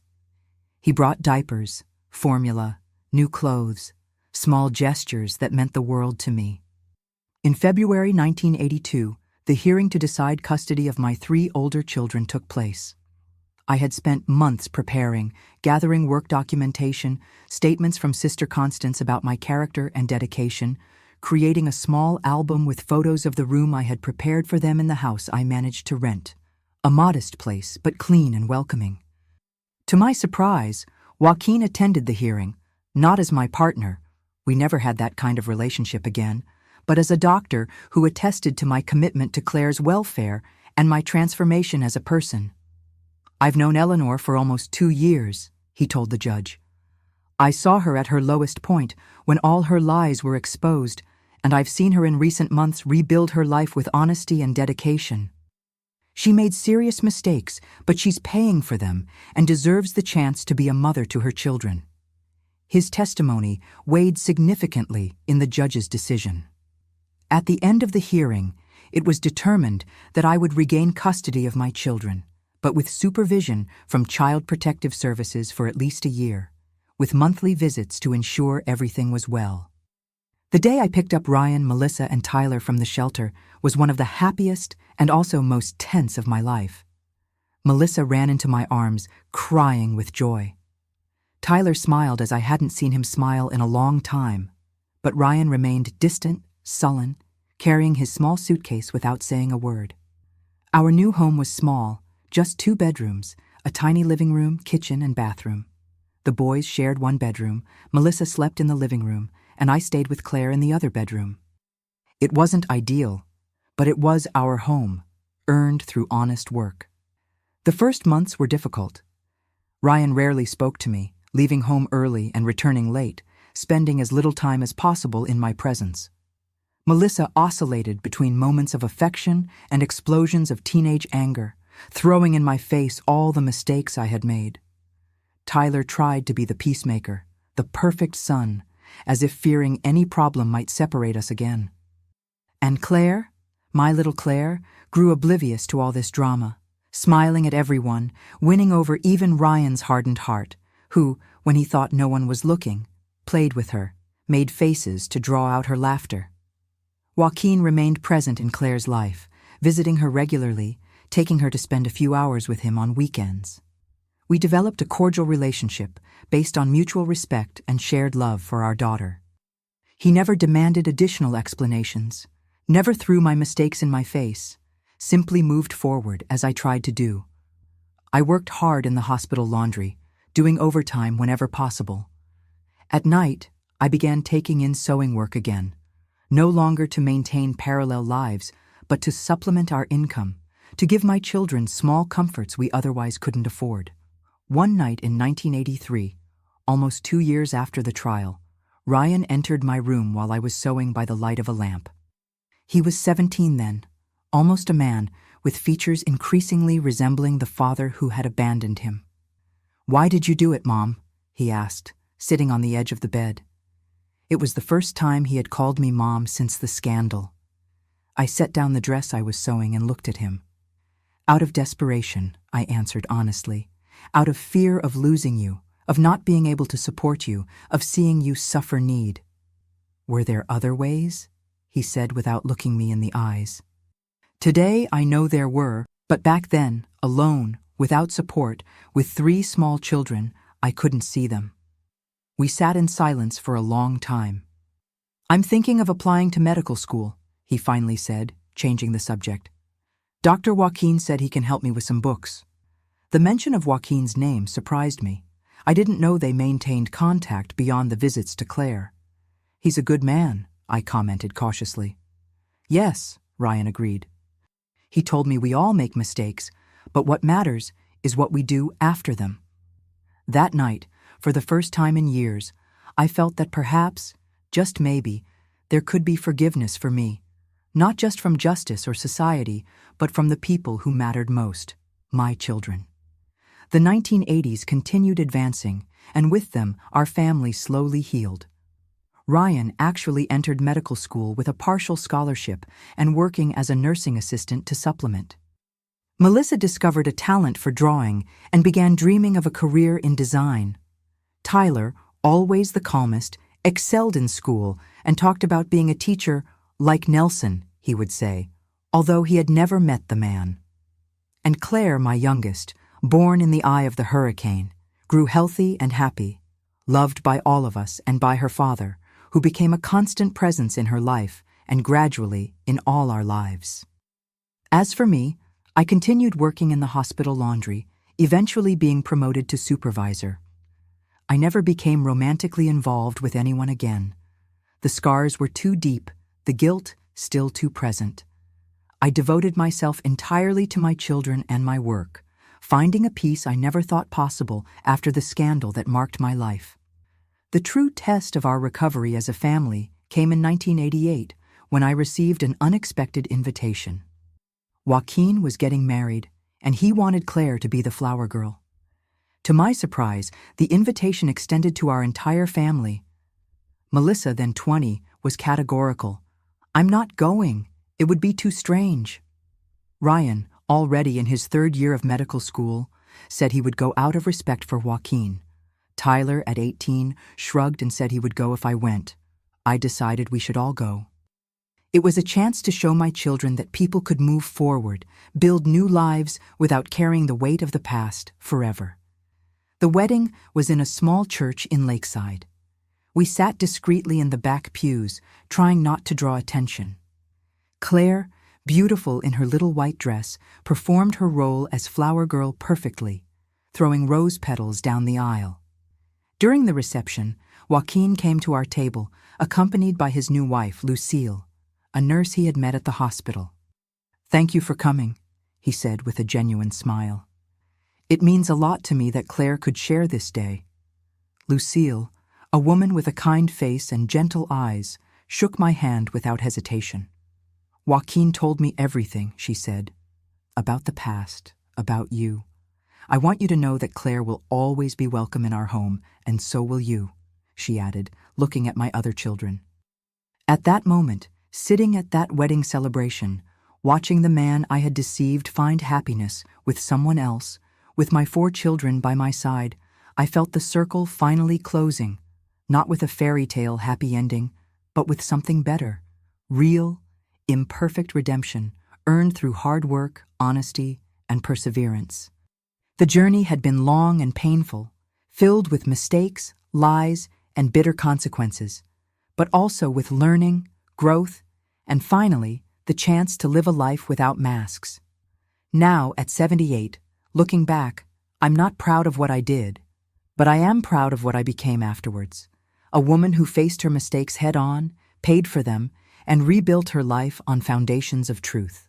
He brought diapers, formula, new clothes, small gestures that meant the world to me. In February 1982, the hearing to decide custody of my 3 older children took place. I had spent months preparing, gathering work documentation, statements from Sister Constance about my character and dedication, creating a small album with photos of the room I had prepared for them in the house I managed to rent. A modest place, but clean and welcoming. To my surprise, Joaquin attended the hearing, not as my partner — we never had that kind of relationship again — but as a doctor who attested to my commitment to Claire's welfare and my transformation as a person. "I've known Eleanor for almost 2 years," he told the judge. "I saw her at her lowest point, when all her lies were exposed, and I've seen her in recent months rebuild her life with honesty and dedication. She made serious mistakes, but she's paying for them and deserves the chance to be a mother to her children." His testimony weighed significantly in the judge's decision. At the end of the hearing, it was determined that I would regain custody of my children, but with supervision from Child Protective Services for at least a year, with monthly visits to ensure everything was well. The day I picked up Ryan, Melissa, and Tyler from the shelter was one of the happiest and also most tense of my life. Melissa ran into my arms, crying with joy. Tyler smiled as I hadn't seen him smile in a long time, but Ryan remained distant, sullen, carrying his small suitcase without saying a word. Our new home was small, just 2 bedrooms, a tiny living room, kitchen, and bathroom. The boys shared 1 bedroom, Melissa slept in the living room, and I stayed with Claire in the other bedroom. It wasn't ideal, but it was our home, earned through honest work. The first months were difficult. Ryan rarely spoke to me, leaving home early and returning late, spending as little time as possible in my presence. Melissa oscillated between moments of affection and explosions of teenage anger, throwing in my face all the mistakes I had made. Tyler tried to be the peacemaker, the perfect son, as if fearing any problem might separate us again. And Claire, my little Claire, grew oblivious to all this drama, smiling at everyone, winning over even Ryan's hardened heart, who, when he thought no one was looking, played with her, made faces to draw out her laughter. Joaquin remained present in Claire's life, visiting her regularly, taking her to spend a few hours with him on weekends. We developed a cordial relationship based on mutual respect and shared love for our daughter. He never demanded additional explanations, never threw my mistakes in my face, simply moved forward as I tried to do. I worked hard in the hospital laundry, doing overtime whenever possible. At night, I began taking in sewing work again, no longer to maintain parallel lives, but to supplement our income, to give my children small comforts we otherwise couldn't afford. One night in 1983, almost 2 years after the trial, Ryan entered my room while I was sewing by the light of a lamp. He was 17 then, almost a man, with features increasingly resembling the father who had abandoned him. "Why did you do it, Mom?" he asked, sitting on the edge of the bed. It was the first time he had called me Mom since the scandal. I set down the dress I was sewing and looked at him. "Out of desperation," I answered honestly. "Out of fear of losing you, of not being able to support you, of seeing you suffer need." "Were there other ways?" he said without looking me in the eyes. Today I know there were, but back then, alone, without support, with 3 small children, I couldn't see them. We sat in silence for a long time. "I'm thinking of applying to medical school," he finally said, changing the subject. "Dr. Joaquin said he can help me with some books." The mention of Joaquin's name surprised me. I didn't know they maintained contact beyond the visits to Claire. "He's a good man," I commented cautiously. "Yes," Ryan agreed. He told me we all make mistakes, but what matters is what we do after them. That night, for the first time in years, I felt that perhaps, just maybe, there could be forgiveness for me, not just from justice or society, but from the people who mattered most, my children. The 1980s continued advancing, and with them, our family slowly healed. Ryan actually entered medical school with a partial scholarship and working as a nursing assistant to supplement. Melissa discovered a talent for drawing and began dreaming of a career in design. Tyler, always the calmest, excelled in school and talked about being a teacher like Nelson, he would say, although he had never met the man. And Claire, my youngest, born in the eye of the hurricane, grew healthy and happy, loved by all of us and by her father, who became a constant presence in her life and gradually in all our lives. As for me, I continued working in the hospital laundry, eventually being promoted to supervisor. I never became romantically involved with anyone again. The scars were too deep, the guilt still too present. I devoted myself entirely to my children and my work, finding a peace I never thought possible after the scandal that marked my life. The true test of our recovery as a family came in 1988, when I received an unexpected invitation. Joaquin was getting married, and he wanted Claire to be the flower girl. To my surprise, the invitation extended to our entire family. Melissa, then 20, was categorical. "I'm not going. It would be too strange." Ryan, already in his 3rd year of medical school, said he would go out of respect for Joaquin. Tyler, at 18, shrugged and said he would go if I went. I decided we should all go. It was a chance to show my children that people could move forward, build new lives without carrying the weight of the past forever. The wedding was in a small church in Lakeside. We sat discreetly in the back pews, trying not to draw attention. Claire, beautiful in her little white dress, performed her role as flower girl perfectly, throwing rose petals down the aisle. During the reception, Joaquin came to our table, accompanied by his new wife, Lucille, a nurse he had met at the hospital. "Thank you for coming," he said with a genuine smile. "It means a lot to me that Claire could share this day." Lucille, a woman with a kind face and gentle eyes, shook my hand without hesitation. "Joaquin told me everything," she said. "About the past, about you. I want you to know that Claire will always be welcome in our home, and so will you," she added, looking at my other children. At that moment, sitting at that wedding celebration, watching the man I had deceived find happiness with someone else, with my 4 children by my side, I felt the circle finally closing, not with a fairy tale happy ending, but with something better, real, imperfect redemption, earned through hard work, honesty, and perseverance. The journey had been long and painful, filled with mistakes, lies, and bitter consequences, but also with learning, growth, and finally, the chance to live a life without masks. Now, at 78, looking back, I'm not proud of what I did, but I am proud of what I became afterwards. A woman who faced her mistakes head-on, paid for them, and rebuilt her life on foundations of truth.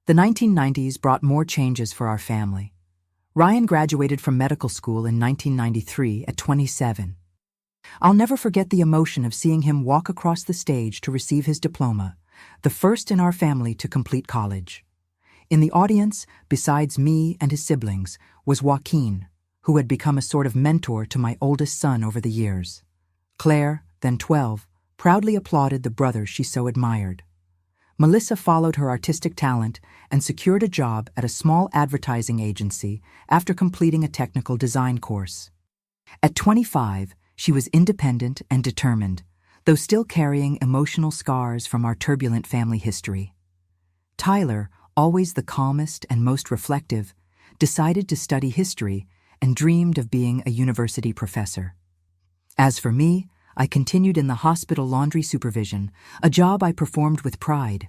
The 1990s brought more changes for our family. Ryan graduated from medical school in 1993 at 27. I'll never forget the emotion of seeing him walk across the stage to receive his diploma, the first in our family to complete college. In the audience, besides me and his siblings, was Joaquin, who had become a sort of mentor to my oldest son over the years. Claire, then 12, proudly applauded the brother she so admired. Melissa followed her artistic talent and secured a job at a small advertising agency after completing a technical design course. At 25, she was independent and determined, though still carrying emotional scars from our turbulent family history. Tyler, always the calmest and most reflective, decided to study history and dreamed of being a university professor. As for me, I continued in the hospital laundry supervision, a job I performed with pride.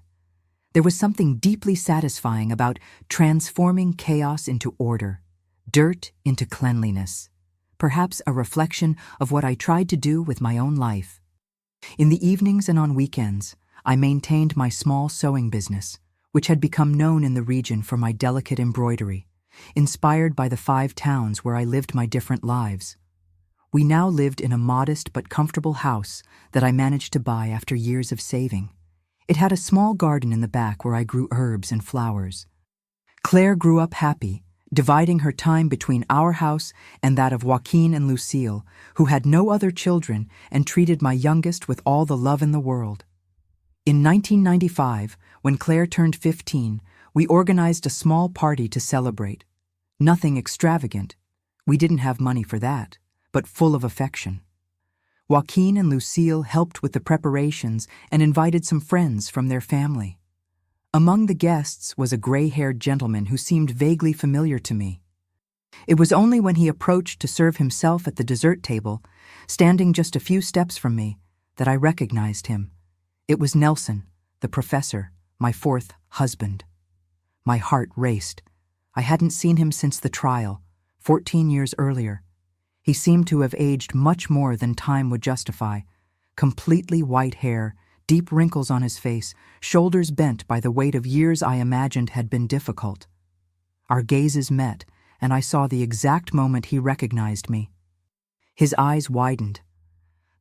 There was something deeply satisfying about transforming chaos into order, dirt into cleanliness, perhaps a reflection of what I tried to do with my own life. In the evenings and on weekends, I maintained my small sewing business, which had become known in the region for my delicate embroidery, inspired by the 5 towns where I lived my different lives. We now lived in a modest but comfortable house that I managed to buy after years of saving. It had a small garden in the back where I grew herbs and flowers. Claire grew up happy, dividing her time between our house and that of Joaquin and Lucille, who had no other children and treated my youngest with all the love in the world. In 1995, when Claire turned 15, we organized a small party to celebrate. Nothing extravagant. We didn't have money for that, but full of affection. Joaquin and Lucille helped with the preparations and invited some friends from their family. Among the guests was a gray-haired gentleman who seemed vaguely familiar to me. It was only when he approached to serve himself at the dessert table, standing just a few steps from me, that I recognized him. It was Nelson, the professor, my 4th husband. My heart raced. I hadn't seen him since the trial, 14 years earlier. He seemed to have aged much more than time would justify. Completely white hair, deep wrinkles on his face, shoulders bent by the weight of years I imagined had been difficult. Our gazes met, and I saw the exact moment he recognized me. His eyes widened.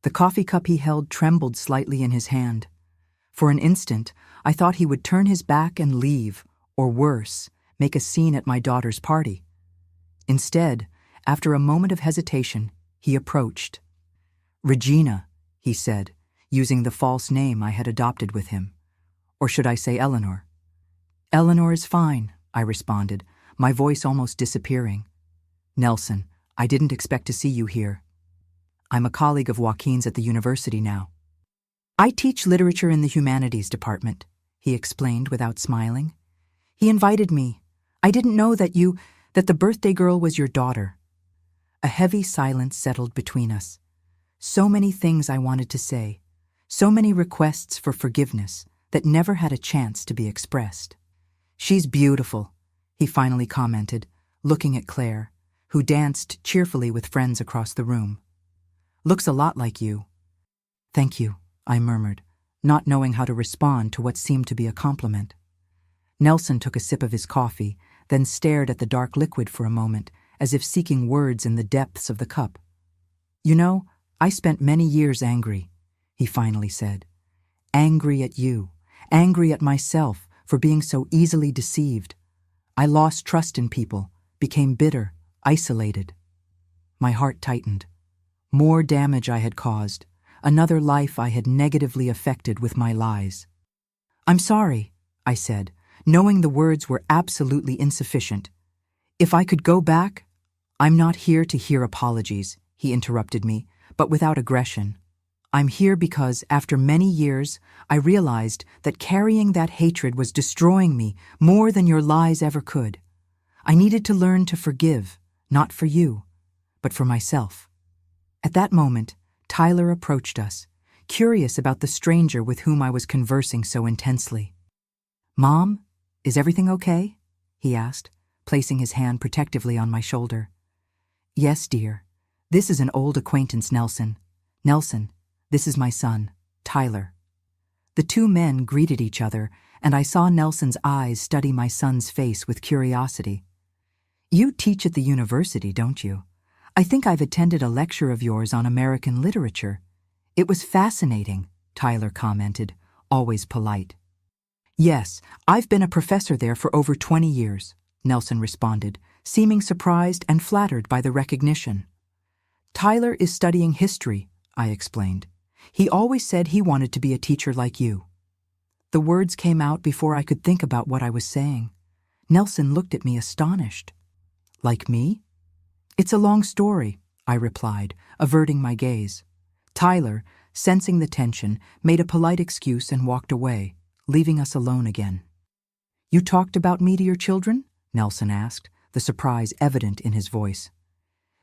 The coffee cup he held trembled slightly in his hand. For an instant, I thought he would turn his back and leave, or worse, make a scene at my daughter's party. Instead, after a moment of hesitation, he approached. "Regina," he said, using the false name I had adopted with him. Or should I say Eleanor? "Eleanor is fine," I responded, my voice almost disappearing. "Nelson, I didn't expect to see you here. I'm a colleague of Joaquin's at the university now." "I teach literature in the humanities department," he explained without smiling. "He invited me. I didn't know that the birthday girl was your daughter." A heavy silence settled between us. So many things I wanted to say, so many requests for forgiveness that never had a chance to be expressed. "She's beautiful," he finally commented, looking at Claire, who danced cheerfully with friends across the room. "Looks a lot like you." "Thank you," I murmured, not knowing how to respond to what seemed to be a compliment. Nelson took a sip of his coffee, then stared at the dark liquid for a moment, as if seeking words in the depths of the cup. "You know, I spent many years angry," he finally said. "Angry at you, angry at myself for being so easily deceived. I lost trust in people, became bitter, isolated." My heart tightened. More damage I had caused, another life I had negatively affected with my lies. "I'm sorry," I said, knowing the words were absolutely insufficient. "If I could go back—" "I'm not here to hear apologies," he interrupted me, but without aggression. "I'm here because, after many years, I realized that carrying that hatred was destroying me more than your lies ever could. I needed to learn to forgive, not for you, but for myself." At that moment, Tyler approached us, curious about the stranger with whom I was conversing so intensely. "Mom, is everything okay?" he asked, placing his hand protectively on my shoulder. "Yes, dear. This is an old acquaintance, Nelson. Nelson, this is my son, Tyler." The two men greeted each other, and I saw Nelson's eyes study my son's face with curiosity. "You teach at the university, don't you? I think I've attended a lecture of yours on American literature. It was fascinating," Tyler commented, always polite. "Yes, I've been a professor there for over 20 years, Nelson responded, seeming surprised and flattered by the recognition. "Tyler is studying history," I explained. "He always said he wanted to be a teacher like you." The words came out before I could think about what I was saying. Nelson looked at me astonished. "Like me?" "It's a long story," I replied, averting my gaze. Tyler, sensing the tension, made a polite excuse and walked away, leaving us alone again. "You talked about me to your children?" Nelson asked, the surprise evident in his voice.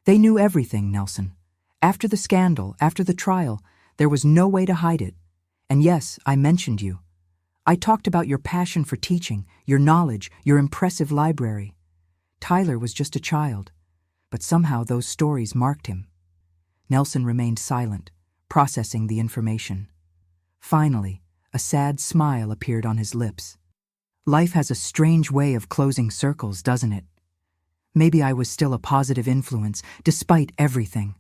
"They knew everything, Nelson. After the scandal, after the trial, there was no way to hide it. And yes, I mentioned you. I talked about your passion for teaching, your knowledge, your impressive library. Tyler was just a child, but somehow those stories marked him." Nelson remained silent, processing the information. Finally, a sad smile appeared on his lips. "Life has a strange way of closing circles, doesn't it? Maybe I was still a positive influence, despite everything."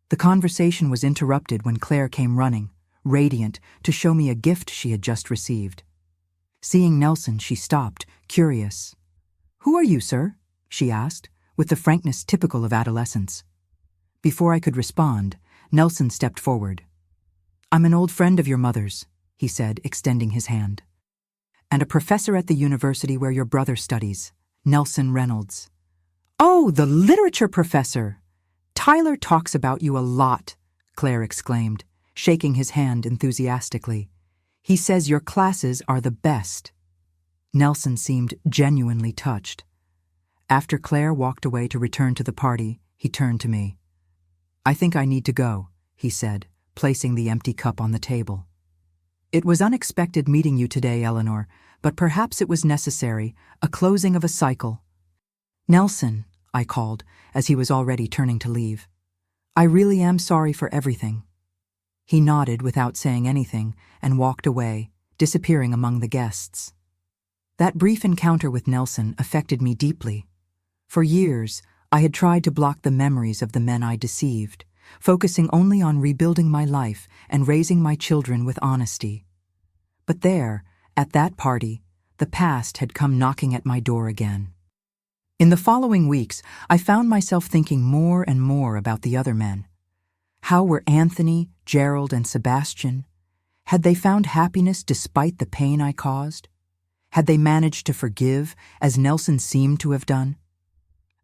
The conversation was interrupted when Claire came running, radiant, to show me a gift she had just received. Seeing Nelson, she stopped, curious. "Who are you, sir?" she asked, with the frankness typical of adolescence. Before I could respond, Nelson stepped forward. "I'm an old friend of your mother's," he said, extending his hand. "And a professor at the university where your brother studies, Nelson Reynolds." "Oh, the literature professor! Tyler talks about you a lot," Claire exclaimed, shaking his hand enthusiastically. "He says your classes are the best." Nelson seemed genuinely touched. After Claire walked away to return to the party, he turned to me. "I think I need to go," he said, placing the empty cup on the table. "It was unexpected meeting you today, Eleanor, but perhaps it was necessary, a closing of a cycle." "Nelson," I called, as he was already turning to leave. "I really am sorry for everything." He nodded without saying anything and walked away, disappearing among the guests. That brief encounter with Nelson affected me deeply. For years, I had tried to block the memories of the men I deceived, focusing only on rebuilding my life and raising my children with honesty. But there, at that party, the past had come knocking at my door again. In the following weeks, I found myself thinking more and more about the other men. How were Anthony, Gerald, and Sebastian? Had they found happiness despite the pain I caused? Had they managed to forgive, as Nelson seemed to have done?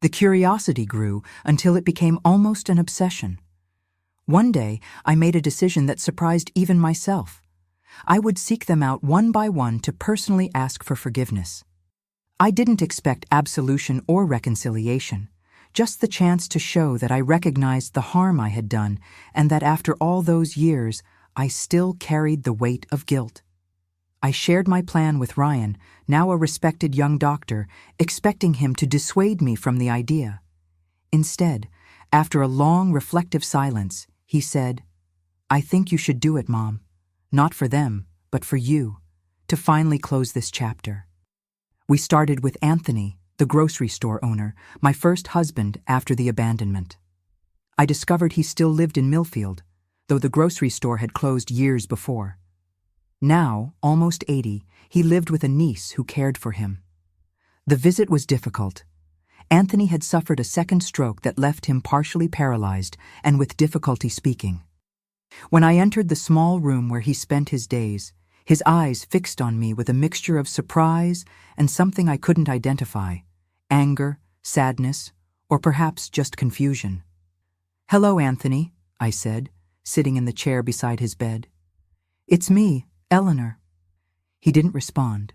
The curiosity grew until it became almost an obsession. One day, I made a decision that surprised even myself. I would seek them out one by one to personally ask for forgiveness. I didn't expect absolution or reconciliation, just the chance to show that I recognized the harm I had done and that after all those years, I still carried the weight of guilt. I shared my plan with Ryan, now a respected young doctor, expecting him to dissuade me from the idea. Instead, after a long, reflective silence, he said, "I think you should do it, Mom. not for them, but for you, to finally close this chapter. We started with Anthony, the grocery store owner, my first husband after the abandonment. I discovered he still lived in Millfield, though the grocery store had closed years before. Now, almost 80, he lived with a niece who cared for him. The visit was difficult. Anthony had suffered a second stroke that left him partially paralyzed and with difficulty speaking. When I entered the small room where he spent his days, his eyes fixed on me with a mixture of surprise and something I couldn't identify, anger, sadness, or perhaps just confusion. "Hello, Anthony," I said, sitting in the chair beside his bed. "It's me, Eleanor." He didn't respond,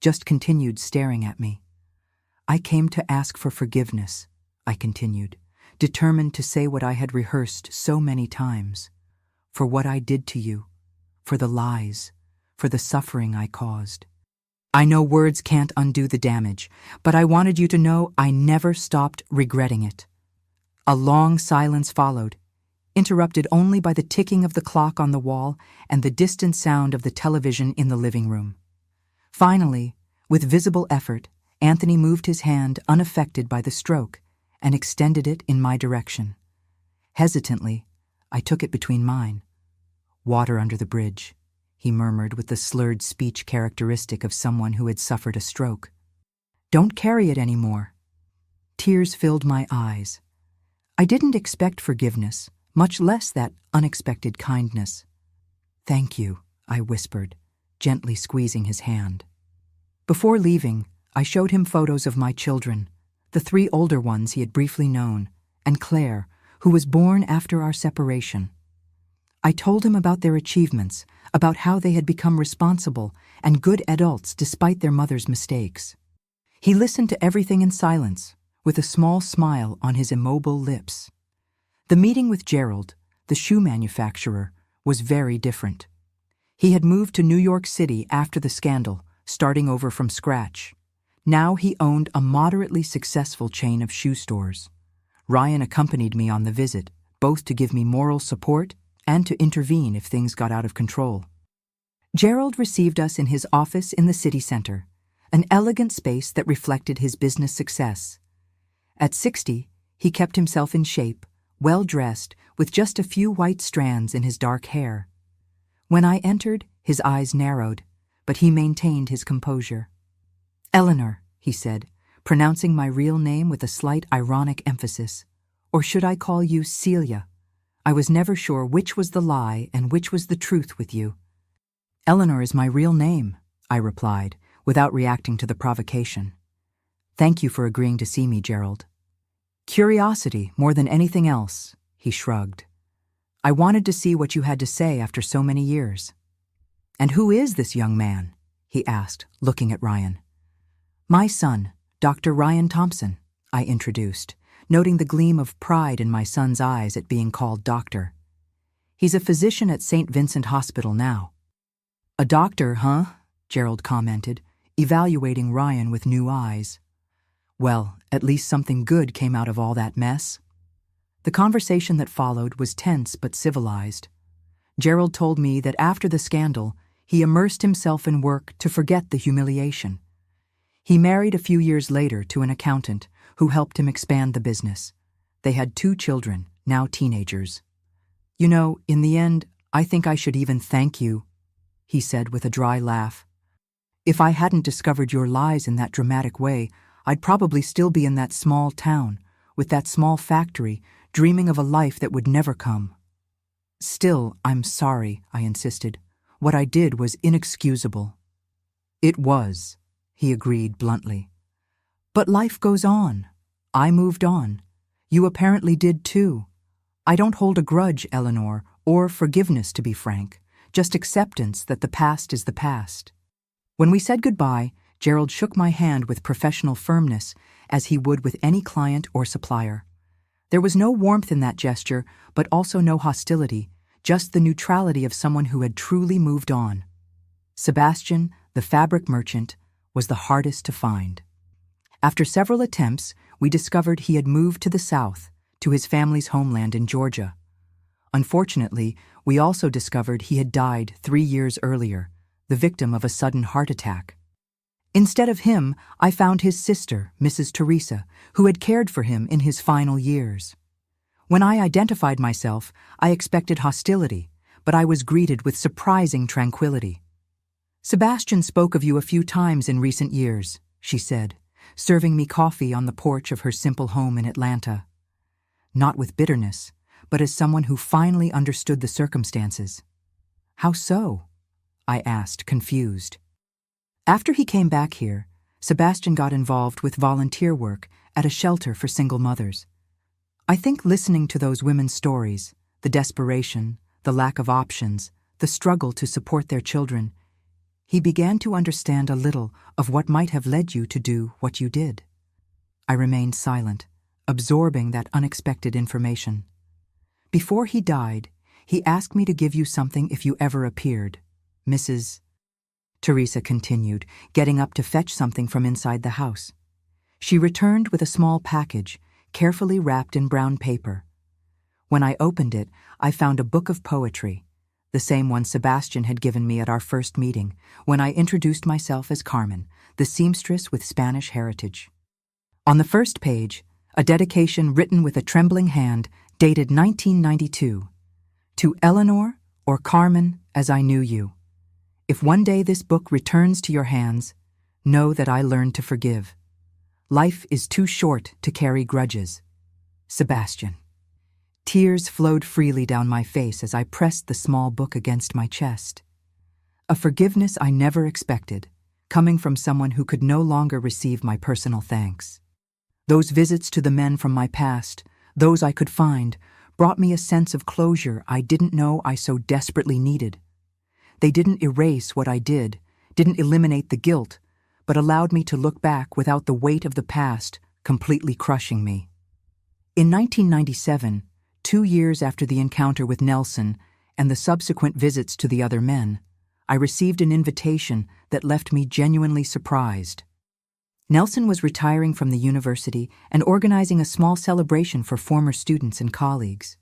just continued staring at me. "I came to ask for forgiveness," I continued, determined to say what I had rehearsed so many times. "For what I did to you, for the lies, for the suffering I caused. I know words can't undo the damage, but I wanted you to know I never stopped regretting it." A long silence followed, interrupted only by the ticking of the clock on the wall and the distant sound of the television in the living room. Finally, with visible effort, Anthony moved his hand unaffected by the stroke and extended it in my direction. Hesitantly, I took it between mine. "Water under the bridge," he murmured with the slurred speech characteristic of someone who had suffered a stroke. "Don't carry it anymore." Tears filled my eyes. I didn't expect forgiveness, much less that unexpected kindness. "Thank you," I whispered, gently squeezing his hand. Before leaving, I showed him photos of my children, the 3 older ones he had briefly known, and Claire, who was born after our separation. I told him about their achievements, about how they had become responsible and good adults despite their mother's mistakes. He listened to everything in silence, with a small smile on his immobile lips. The meeting with Gerald, the shoe manufacturer, was very different. He had moved to New York City after the scandal, starting over from scratch. Now he owned a moderately successful chain of shoe stores. Ryan accompanied me on the visit, both to give me moral support and to intervene if things got out of control. Gerald received us in his office in the city center, an elegant space that reflected his business success. At 60, he kept himself in shape, well-dressed, with just a few white strands in his dark hair. When I entered, his eyes narrowed, but he maintained his composure. "Eleanor," he said, pronouncing my real name with a slight ironic emphasis. "Or should I call you Celia? I was never sure which was the lie and which was the truth with you." "Eleanor is my real name," I replied, without reacting to the provocation. "Thank you for agreeing to see me, Gerald." "Curiosity more than anything else," he shrugged. "I wanted to see what you had to say after so many years." "And who is this young man?" he asked, looking at Ryan. "My son, Dr. Ryan Thompson," I introduced, noting the gleam of pride in my son's eyes at being called doctor. "He's a physician at St. Vincent Hospital now." "A doctor, huh?" Gerald commented, evaluating Ryan with new eyes. Well, at least something good came out of all that mess. The conversation that followed was tense but civilized. Gerald told me that after the scandal, he immersed himself in work to forget the humiliation. He married a few years later to an accountant who helped him expand the business. They had 2 children, now teenagers. "You know, in the end, I think I should even thank you," he said with a dry laugh. "If I hadn't discovered your lies in that dramatic way, I'd probably still be in that small town, with that small factory, dreaming of a life that would never come." "Still, I'm sorry," I insisted. "What I did was inexcusable." "It was," he agreed bluntly. "But life goes on. I moved on. You apparently did too. I don't hold a grudge, Eleanor, or forgiveness, to be frank, just acceptance that the past is the past." When we said goodbye, Gerald shook my hand with professional firmness, as he would with any client or supplier. There was no warmth in that gesture, but also no hostility, just the neutrality of someone who had truly moved on. Sebastian, the fabric merchant, was the hardest to find. After several attempts, we discovered he had moved to the south, to his family's homeland in Georgia. Unfortunately, we also discovered he had died 3 years earlier, the victim of a sudden heart attack. Instead of him, I found his sister, Mrs. Teresa, who had cared for him in his final years. When I identified myself, I expected hostility, but I was greeted with surprising tranquility. "Sebastian spoke of you a few times in recent years," she said, serving me coffee on the porch of her simple home in Atlanta. Not with bitterness, but as someone who finally understood the circumstances. "How so?" I asked, confused. After he came back here, Sebastian got involved with volunteer work at a shelter for single mothers. I think listening to those women's stories, the desperation, the lack of options, the struggle to support their children, he began to understand a little of what might have led you to do what you did. I remained silent, absorbing that unexpected information. "Before he died, he asked me to give you something if you ever appeared, Mrs. Teresa continued, getting up to fetch something from inside the house. She returned with a small package, carefully wrapped in brown paper. When I opened it, I found a book of poetry, the same one Sebastian had given me at our first meeting, when I introduced myself as Carmen, the seamstress with Spanish heritage. On the first page, a dedication written with a trembling hand, dated 1992, "To Eleanor, or Carmen, as I knew you. If one day this book returns to your hands, know that I learned to forgive. Life is too short to carry grudges. Sebastian." Tears flowed freely down my face as I pressed the small book against my chest. A forgiveness I never expected, coming from someone who could no longer receive my personal thanks. Those visits to the men from my past, those I could find, brought me a sense of closure I didn't know I so desperately needed. They didn't erase what I did, didn't eliminate the guilt, but allowed me to look back without the weight of the past completely crushing me. In 1997, 2 years after the encounter with Nelson and the subsequent visits to the other men, I received an invitation that left me genuinely surprised. Nelson was retiring from the university and organizing a small celebration for former students and colleagues.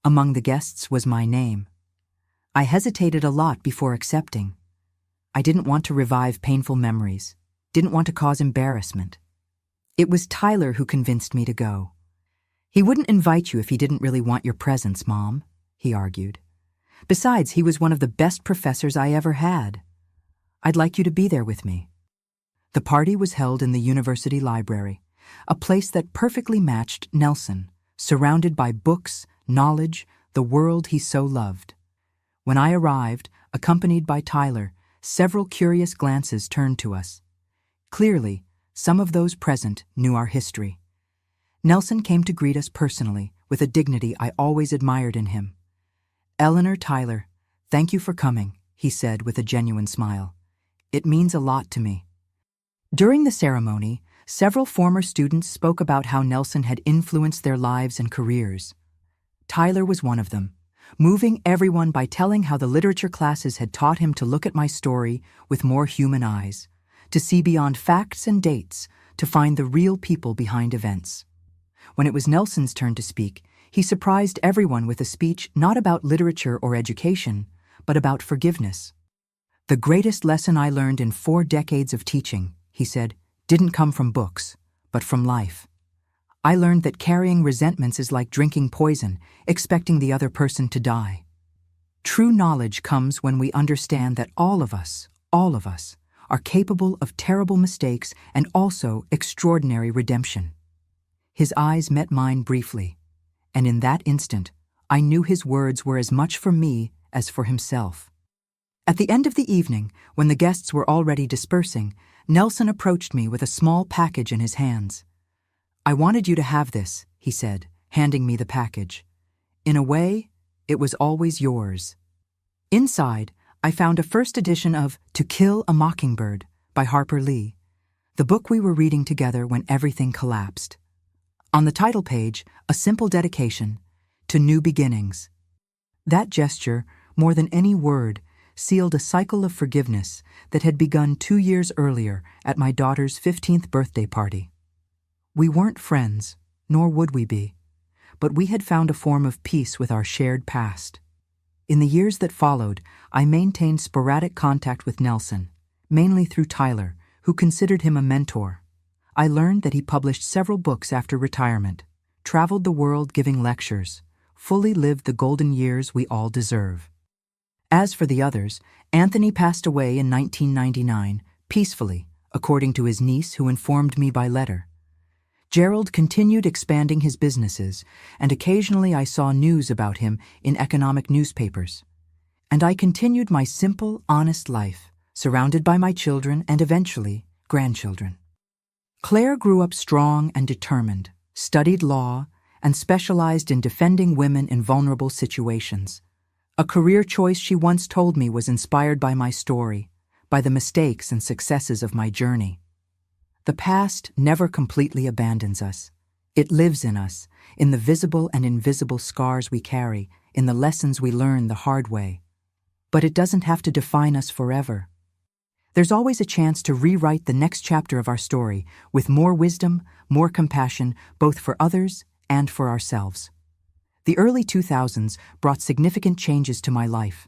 Among the guests was my name. I hesitated a lot before accepting. I didn't want to revive painful memories, didn't want to cause embarrassment. It was Tyler who convinced me to go. "He wouldn't invite you if he didn't really want your presence, Mom," he argued. "Besides, he was one of the best professors I ever had. I'd like you to be there with me." The party was held in the university library, a place that perfectly matched Nelson, surrounded by books, knowledge, the world he so loved. When I arrived, accompanied by Tyler, several curious glances turned to us. Clearly, some of those present knew our history. Nelson came to greet us personally, with a dignity I always admired in him. "Eleanor, Tyler, thank you for coming," he said with a genuine smile. "It means a lot to me." During the ceremony, several former students spoke about how Nelson had influenced their lives and careers. Tyler was one of them, moving everyone by telling how the literature classes had taught him to look at my story with more human eyes, to see beyond facts and dates, to find the real people behind events. When it was Nelson's turn to speak, he surprised everyone with a speech not about literature or education, but about forgiveness. "The greatest lesson I learned in 4 decades of teaching," he said, "didn't come from books, but from life. I learned that carrying resentments is like drinking poison, expecting the other person to die. True knowledge comes when we understand that all of us, are capable of terrible mistakes and also extraordinary redemption." His eyes met mine briefly, and in that instant, I knew his words were as much for me as for himself. At the end of the evening, when the guests were already dispersing, Nelson approached me with a small package in his hands. "I wanted you to have this," he said, handing me the package. "In a way, it was always yours." Inside, I found a first edition of To Kill a Mockingbird by Harper Lee, the book we were reading together when everything collapsed. On the title page, a simple dedication, "To New Beginnings." That gesture, more than any word, sealed a cycle of forgiveness that had begun 2 years earlier at my daughter's 15th birthday party. We weren't friends, nor would we be, but we had found a form of peace with our shared past. In the years that followed, I maintained sporadic contact with Nelson, mainly through Tyler, who considered him a mentor. I learned that he published several books after retirement, traveled the world giving lectures, fully lived the golden years we all deserve. As for the others, Anthony passed away in 1999, peacefully, according to his niece who informed me by letter. Gerald continued expanding his businesses, and occasionally I saw news about him in economic newspapers. And I continued my simple, honest life, surrounded by my children and eventually grandchildren. Claire grew up strong and determined, studied law, and specialized in defending women in vulnerable situations. A career choice she once told me was inspired by my story, by the mistakes and successes of my journey. The past never completely abandons us. It lives in us, in the visible and invisible scars we carry, in the lessons we learn the hard way. But it doesn't have to define us forever. There's always a chance to rewrite the next chapter of our story with more wisdom, more compassion, both for others and for ourselves. The early 2000s brought significant changes to my life.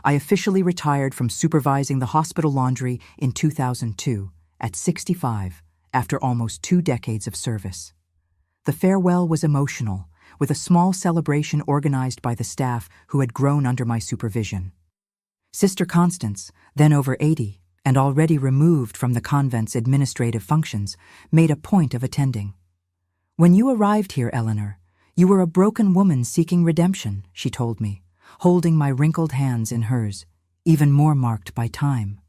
I officially retired from supervising the hospital laundry in 2002, at 65, after almost 2 decades of service. The farewell was emotional, with a small celebration organized by the staff who had grown under my supervision. Sister Constance, then over 80, and already removed from the convent's administrative functions, made a point of attending. "When you arrived here, Eleanor, you were a broken woman seeking redemption," she told me, holding my wrinkled hands in hers, even more marked by time.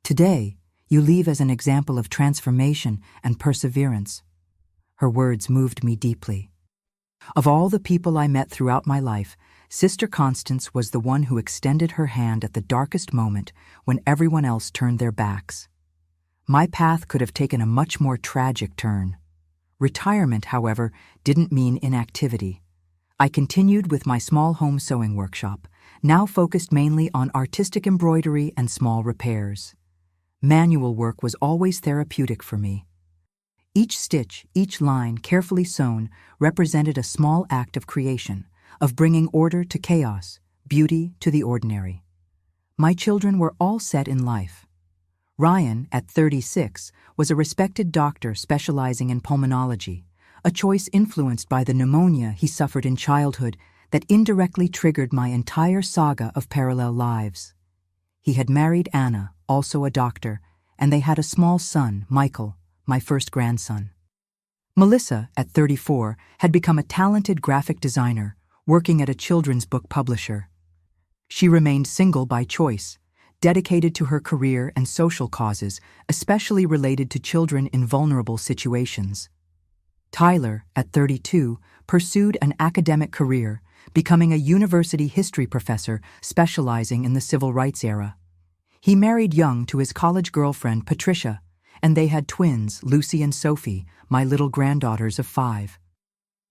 "Today, you leave as an example of transformation and perseverance." Her words moved me deeply. Of all the people I met throughout my life, Sister Constance was the one who extended her hand at the darkest moment when everyone else turned their backs. My path could have taken a much more tragic turn. Retirement, however, didn't mean inactivity. I continued with my small home sewing workshop, now focused mainly on artistic embroidery and small repairs. Manual work was always therapeutic for me. Each stitch, each line carefully sewn, represented a small act of creation, of bringing order to chaos, beauty to the ordinary. My children were all set in life. Ryan, at 36, was a respected doctor specializing in pulmonology, a choice influenced by the pneumonia he suffered in childhood that indirectly triggered my entire saga of parallel lives. He had married Anna, also a doctor, and they had a small son, Michael, my first grandson. Melissa, at 34, had become a talented graphic designer, working at a children's book publisher. She remained single by choice, dedicated to her career and social causes, especially related to children in vulnerable situations. Tyler, at 32, pursued an academic career, becoming a university history professor specializing in the civil rights era. He married young to his college girlfriend, Patricia, and they had twins, Lucy and Sophie, my little granddaughters of 5.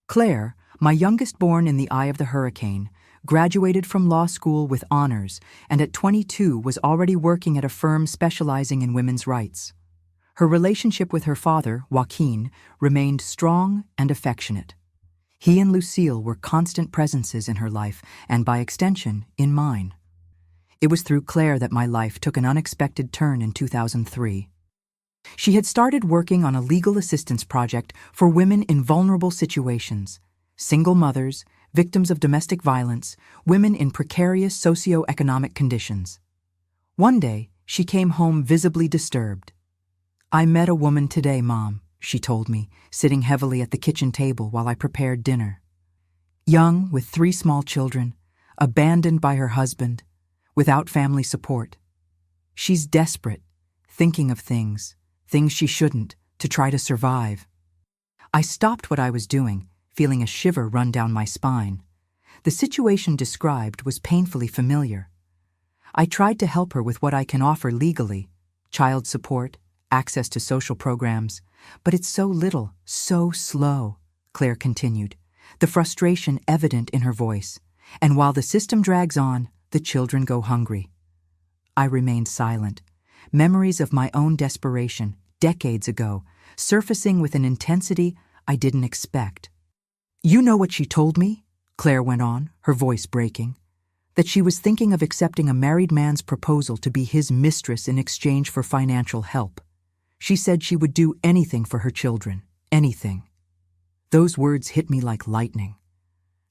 Claire, my youngest born in the eye of the hurricane, graduated from law school with honors and at 22 was already working at a firm specializing in women's rights. Her relationship with her father, Joaquin, remained strong and affectionate. He and Lucille were constant presences in her life and, by extension, in mine. It was through Claire that my life took an unexpected turn in 2003. She had started working on a legal assistance project for women in vulnerable situations, single mothers, victims of domestic violence, women in precarious socioeconomic conditions. One day, she came home visibly disturbed. "I met a woman today, Mom," she told me, sitting heavily at the kitchen table while I prepared dinner. Young, with 3 small children, abandoned by her husband, without family support. She's desperate, thinking of things she shouldn't, to try to survive. I stopped what I was doing, feeling a shiver run down my spine. The situation described was painfully familiar. I tried to help her with what I can offer legally, child support, access to social programs, but it's so little, so slow, Claire continued, the frustration evident in her voice. And while the system drags on, the children go hungry. I remained silent, memories of my own desperation, decades ago, surfacing with an intensity I didn't expect. You know what she told me? Claire went on, her voice breaking. That she was thinking of accepting a married man's proposal to be his mistress in exchange for financial help. She said she would do anything for her children, anything. Those words hit me like lightning.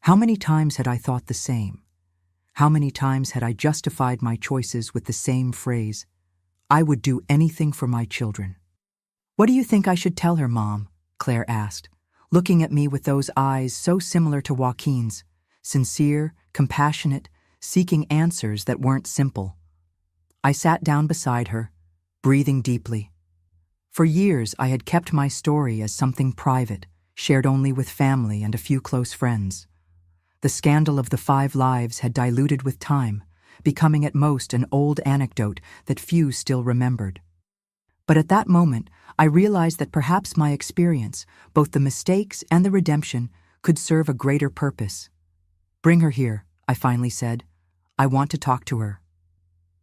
How many times had I thought the same? How many times had I justified my choices with the same phrase, I would do anything for my children? What do you think I should tell her, Mom? Claire asked, looking at me with those eyes so similar to Joaquin's, sincere, compassionate, seeking answers that weren't simple. I sat down beside her, breathing deeply. For years I had kept my story as something private, shared only with family and a few close friends. The scandal of the 5 lives had diluted with time, becoming at most an old anecdote that few still remembered. But at that moment, I realized that perhaps my experience, both the mistakes and the redemption, could serve a greater purpose. Bring her here, I finally said. I want to talk to her.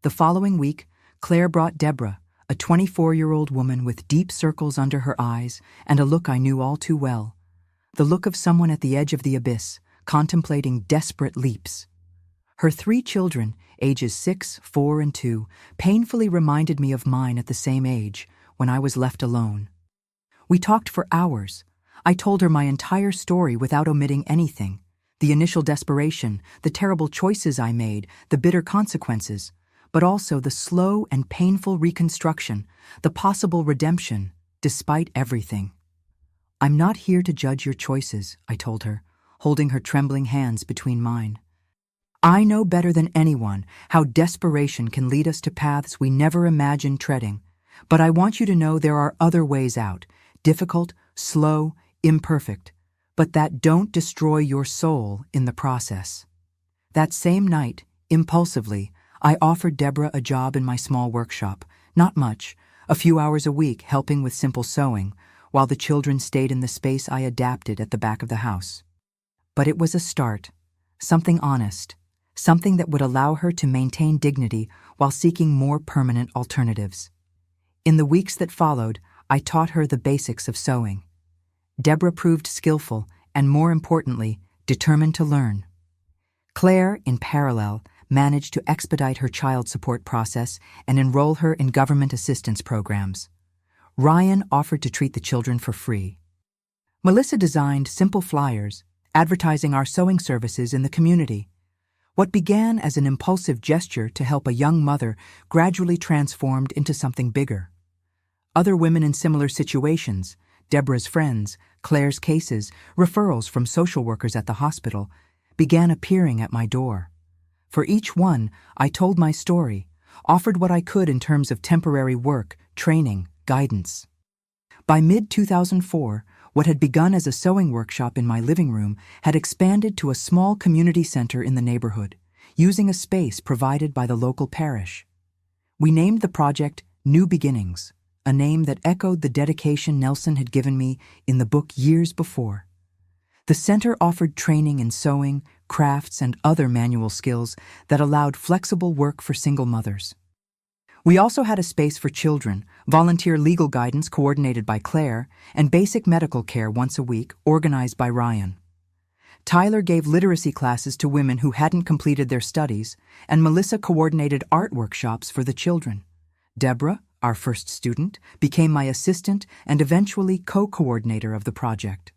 The following week, Claire brought Deborah, a 24-year-old woman with deep circles under her eyes and a look I knew all too well. The look of someone at the edge of the abyss, contemplating desperate leaps. Her 3 children, ages 6, 4, and 2, painfully reminded me of mine at the same age, when I was left alone. We talked for hours. I told her my entire story without omitting anything. The initial desperation, the terrible choices I made, the bitter consequences, but also the slow and painful reconstruction, the possible redemption, despite everything. I'm not here to judge your choices, I told her, holding her trembling hands between mine. I know better than anyone how desperation can lead us to paths we never imagined treading, but I want you to know there are other ways out, difficult, slow, imperfect, but that don't destroy your soul in the process. That same night, impulsively, I offered Deborah a job in my small workshop, not much, a few hours a week helping with simple sewing, while the children stayed in the space I adapted at the back of the house. But it was a start, something honest, something that would allow her to maintain dignity while seeking more permanent alternatives. In the weeks that followed, I taught her the basics of sewing. Deborah proved skillful and, more importantly, determined to learn. Claire, in parallel, managed to expedite her child support process and enroll her in government assistance programs. Ryan offered to treat the children for free. Melissa designed simple flyers, advertising our sewing services in the community. What began as an impulsive gesture to help a young mother gradually transformed into something bigger. Other women in similar situations, Deborah's friends, Claire's cases, referrals from social workers at the hospital, began appearing at my door. For each one, I told my story, offered what I could in terms of temporary work, training, guidance. By mid-2004, what had begun as a sewing workshop in my living room had expanded to a small community center in the neighborhood, using a space provided by the local parish. We named the project New Beginnings, a name that echoed the dedication Nelson had given me in the book years before. The center offered training in sewing, crafts, and other manual skills that allowed flexible work for single mothers. We also had a space for children, volunteer legal guidance coordinated by Claire, and basic medical care once a week organized by Ryan. Tyler gave literacy classes to women who hadn't completed their studies, and Melissa coordinated art workshops for the children. Deborah, our first student, became my assistant and eventually co-coordinator of the project.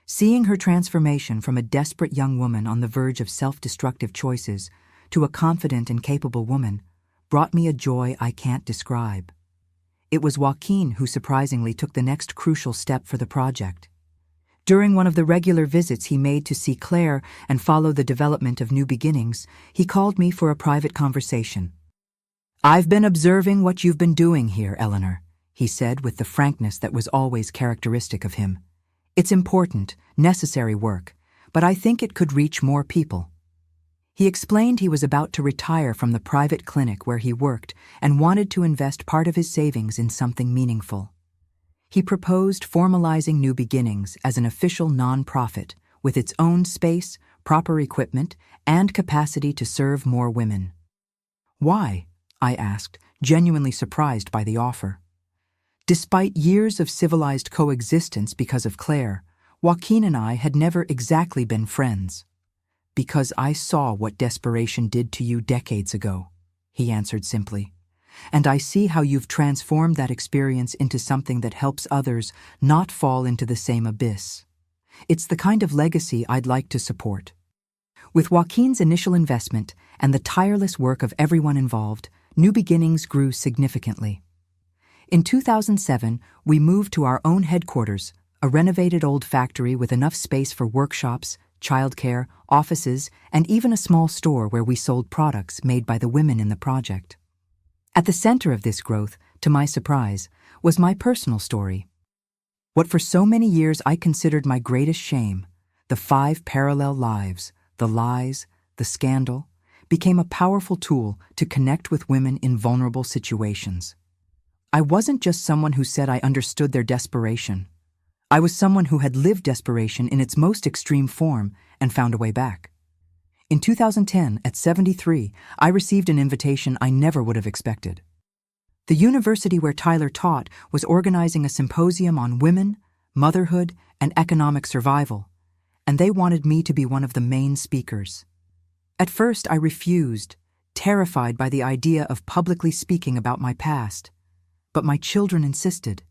Seeing her transformation from a desperate young woman on the verge of self-destructive choices to a confident and capable woman brought me a joy I can't describe. It was Joaquin who surprisingly took the next crucial step for the project. During one of the regular visits he made to see Claire and follow the development of New Beginnings, he called me for a private conversation. "I've been observing what you've been doing here, Eleanor," he said with the frankness that was always characteristic of him. "It's important, necessary work, but I think it could reach more people." He explained he was about to retire from the private clinic where he worked and wanted to invest part of his savings in something meaningful. He proposed formalizing New Beginnings as an official nonprofit with its own space, proper equipment, and capacity to serve more women. "Why?" I asked, genuinely surprised by the offer. Despite years of civilized coexistence because of Claire, Joaquin and I had never exactly been friends. "Because I saw what desperation did to you decades ago," he answered simply. "And I see how you've transformed that experience into something that helps others not fall into the same abyss. It's the kind of legacy I'd like to support." With Joaquin's initial investment and the tireless work of everyone involved, New Beginnings grew significantly. In 2007, we moved to our own headquarters, a renovated old factory with enough space for workshops, childcare, offices, and even a small store where we sold products made by the women in the project. At the center of this growth, to my surprise, was my personal story. What for so many years I considered my greatest shame, the 5 parallel lives, the lies, the scandal, became a powerful tool to connect with women in vulnerable situations. I wasn't just someone who said I understood their desperation. I was someone who had lived desperation in its most extreme form and found a way back. In 2010, at 73, I received an invitation I never would have expected. The university where Tyler taught was organizing a symposium on women, motherhood, and economic survival, and they wanted me to be one of the main speakers. At first, I refused, terrified by the idea of publicly speaking about my past. But my children insisted.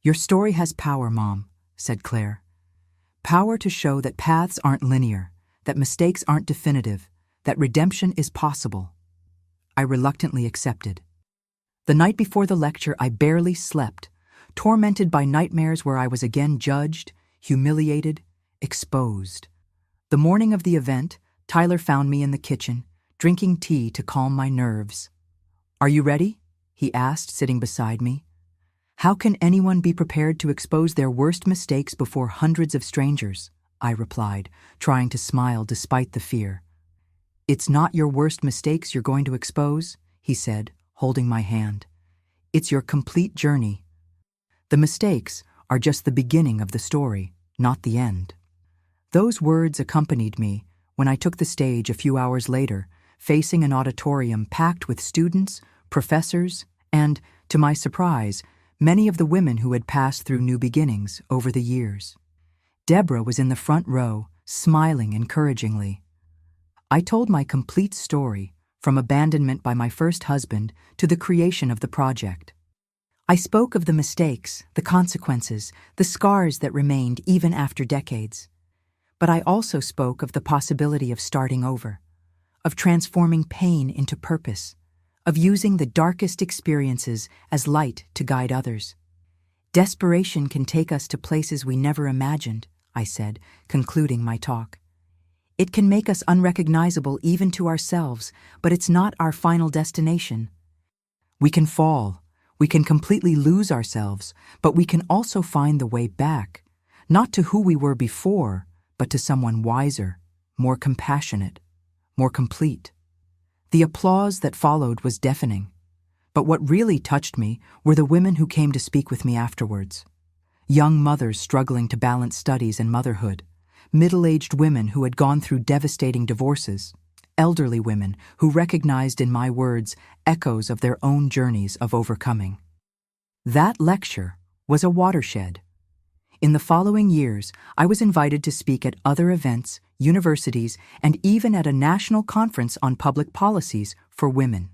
"Your story has power, Mom," said Claire. "Power to show that paths aren't linear, that mistakes aren't definitive, that redemption is possible." I reluctantly accepted. The night before the lecture, I barely slept, tormented by nightmares where I was again judged, humiliated, exposed. The morning of the event, Tyler found me in the kitchen, drinking tea to calm my nerves. "Are you ready?" he asked, sitting beside me. "How can anyone be prepared to expose their worst mistakes before hundreds of strangers?" I replied, trying to smile despite the fear. "It's not your worst mistakes you're going to expose," he said, holding my hand. "It's your complete journey. The mistakes are just the beginning of the story, not the end." Those words accompanied me when I took the stage a few hours later, facing an auditorium packed with students, professors, and, to my surprise, many of the women who had passed through New Beginnings over the years. Deborah was in the front row, smiling encouragingly. I told my complete story, from abandonment by my first husband to the creation of the project. I spoke of the mistakes, the consequences, the scars that remained even after decades. But I also spoke of the possibility of starting over, of transforming pain into purpose, of using the darkest experiences as light to guide others. "Desperation can take us to places we never imagined," I said, concluding my talk. "It can make us unrecognizable even to ourselves, but it's not our final destination. We can fall, we can completely lose ourselves, but we can also find the way back, not to who we were before, but to someone wiser, more compassionate, more complete." The applause that followed was deafening, but what really touched me were the women who came to speak with me afterwards. Young mothers struggling to balance studies and motherhood, middle-aged women who had gone through devastating divorces, elderly women who recognized in my words echoes of their own journeys of overcoming. That lecture was a watershed. In the following years, I was invited to speak at other events, universities, and even at a national conference on public policies for women.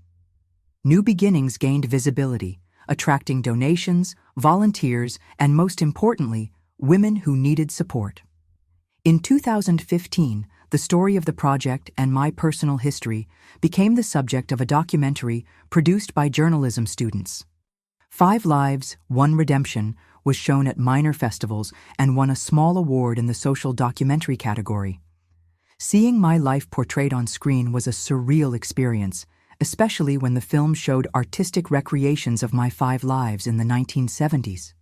New Beginnings gained visibility, attracting donations, volunteers, and most importantly, women who needed support. In 2015, the story of the project and my personal history became the subject of a documentary produced by journalism students. 5 Lives, 1 Redemption was shown at minor festivals and won a small award in the social documentary category. Seeing my life portrayed on screen was a surreal experience, especially when the film showed artistic recreations of my 5 lives in the 1970s.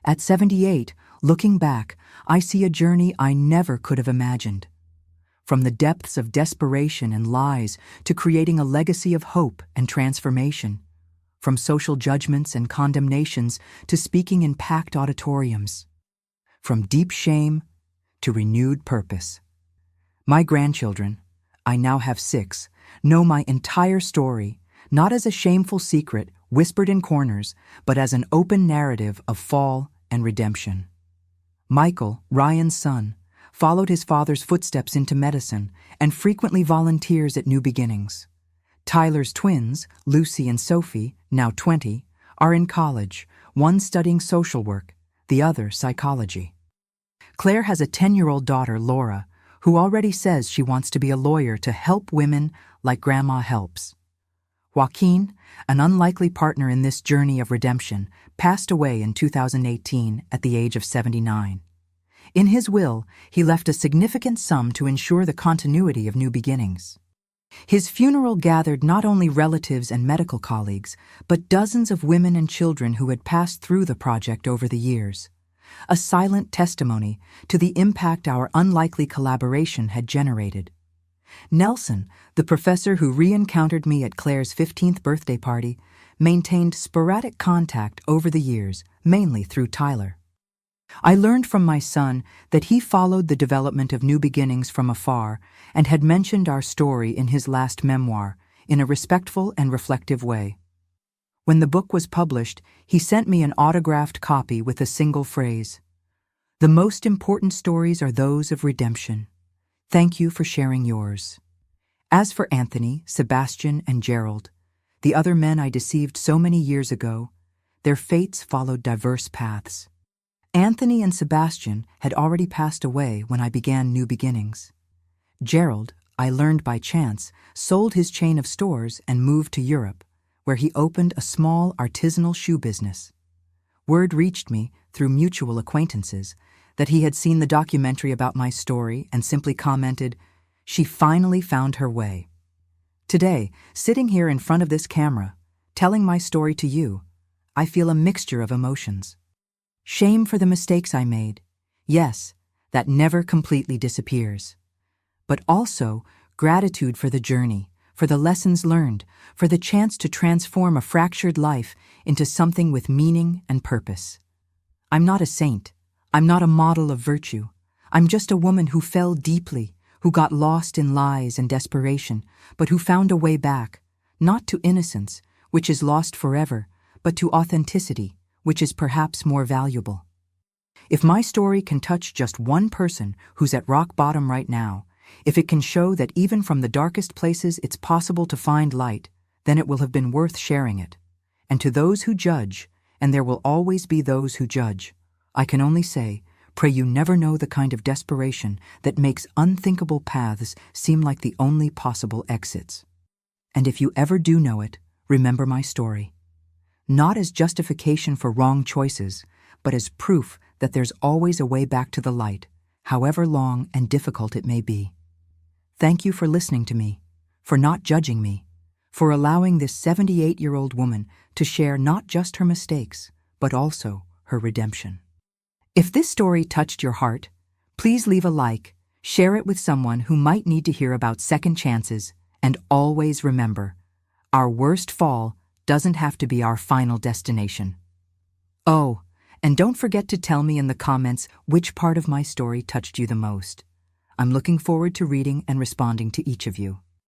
At 78, looking back, I see a journey I never could have imagined. From the depths of desperation and lies to creating a legacy of hope and transformation. From social judgments and condemnations to speaking in packed auditoriums. From deep shame to renewed purpose. My grandchildren, I now have 6, know my entire story, not as a shameful secret whispered in corners, but as an open narrative of fall and redemption. Michael, Ryan's son, followed his father's footsteps into medicine and frequently volunteers at New Beginnings. Tyler's twins, Lucy and Sophie, now 20, are in college, one studying social work, the other psychology. Claire has a 10-year-old daughter, Laura, who already says she wants to be a lawyer to help women like Grandma helps. Joaquin, an unlikely partner in this journey of redemption, passed away in 2018 at the age of 79. In his will, he left a significant sum to ensure the continuity of New Beginnings. His funeral gathered not only relatives and medical colleagues, but dozens of women and children who had passed through the project over the years, a silent testimony to the impact our unlikely collaboration had generated. Nelson, the professor who re-encountered me at Claire's 15th birthday party, maintained sporadic contact over the years, mainly through Tyler. I learned from my son that he followed the development of New Beginnings from afar and had mentioned our story in his last memoir in a respectful and reflective way. When the book was published, he sent me an autographed copy with a single phrase: "The most important stories are those of redemption. Thank you for sharing yours." As for Anthony, Sebastian, and Gerald, the other men I deceived so many years ago, their fates followed diverse paths. Anthony and Sebastian had already passed away when I began New Beginnings. Gerald, I learned by chance, sold his chain of stores and moved to Europe, where he opened a small artisanal shoe business. Word reached me, through mutual acquaintances, that he had seen the documentary about my story and simply commented, "She finally found her way." Today, sitting here in front of this camera, telling my story to you, I feel a mixture of emotions. Shame for the mistakes I made. Yes, that never completely disappears. But also gratitude for the journey, for the lessons learned, for the chance to transform a fractured life into something with meaning and purpose. I'm not a saint. I'm not a model of virtue. I'm just a woman who fell deeply, who got lost in lies and desperation, but who found a way back, not to innocence, which is lost forever, but to authenticity, which is perhaps more valuable. If my story can touch just one person who's at rock bottom right now, if it can show that even from the darkest places it's possible to find light, then it will have been worth sharing it. And to those who judge, and there will always be those who judge, I can only say, pray you never know the kind of desperation that makes unthinkable paths seem like the only possible exits. And if you ever do know it, remember my story. Not as justification for wrong choices, but as proof that there's always a way back to the light, however long and difficult it may be. Thank you for listening to me, for not judging me, for allowing this 78-year-old woman to share not just her mistakes, but also her redemption. If this story touched your heart, please leave a like, share it with someone who might need to hear about second chances, and always remember, our worst fall doesn't have to be our final destination. Oh, and don't forget to tell me in the comments which part of my story touched you the most. I'm looking forward to reading and responding to each of you.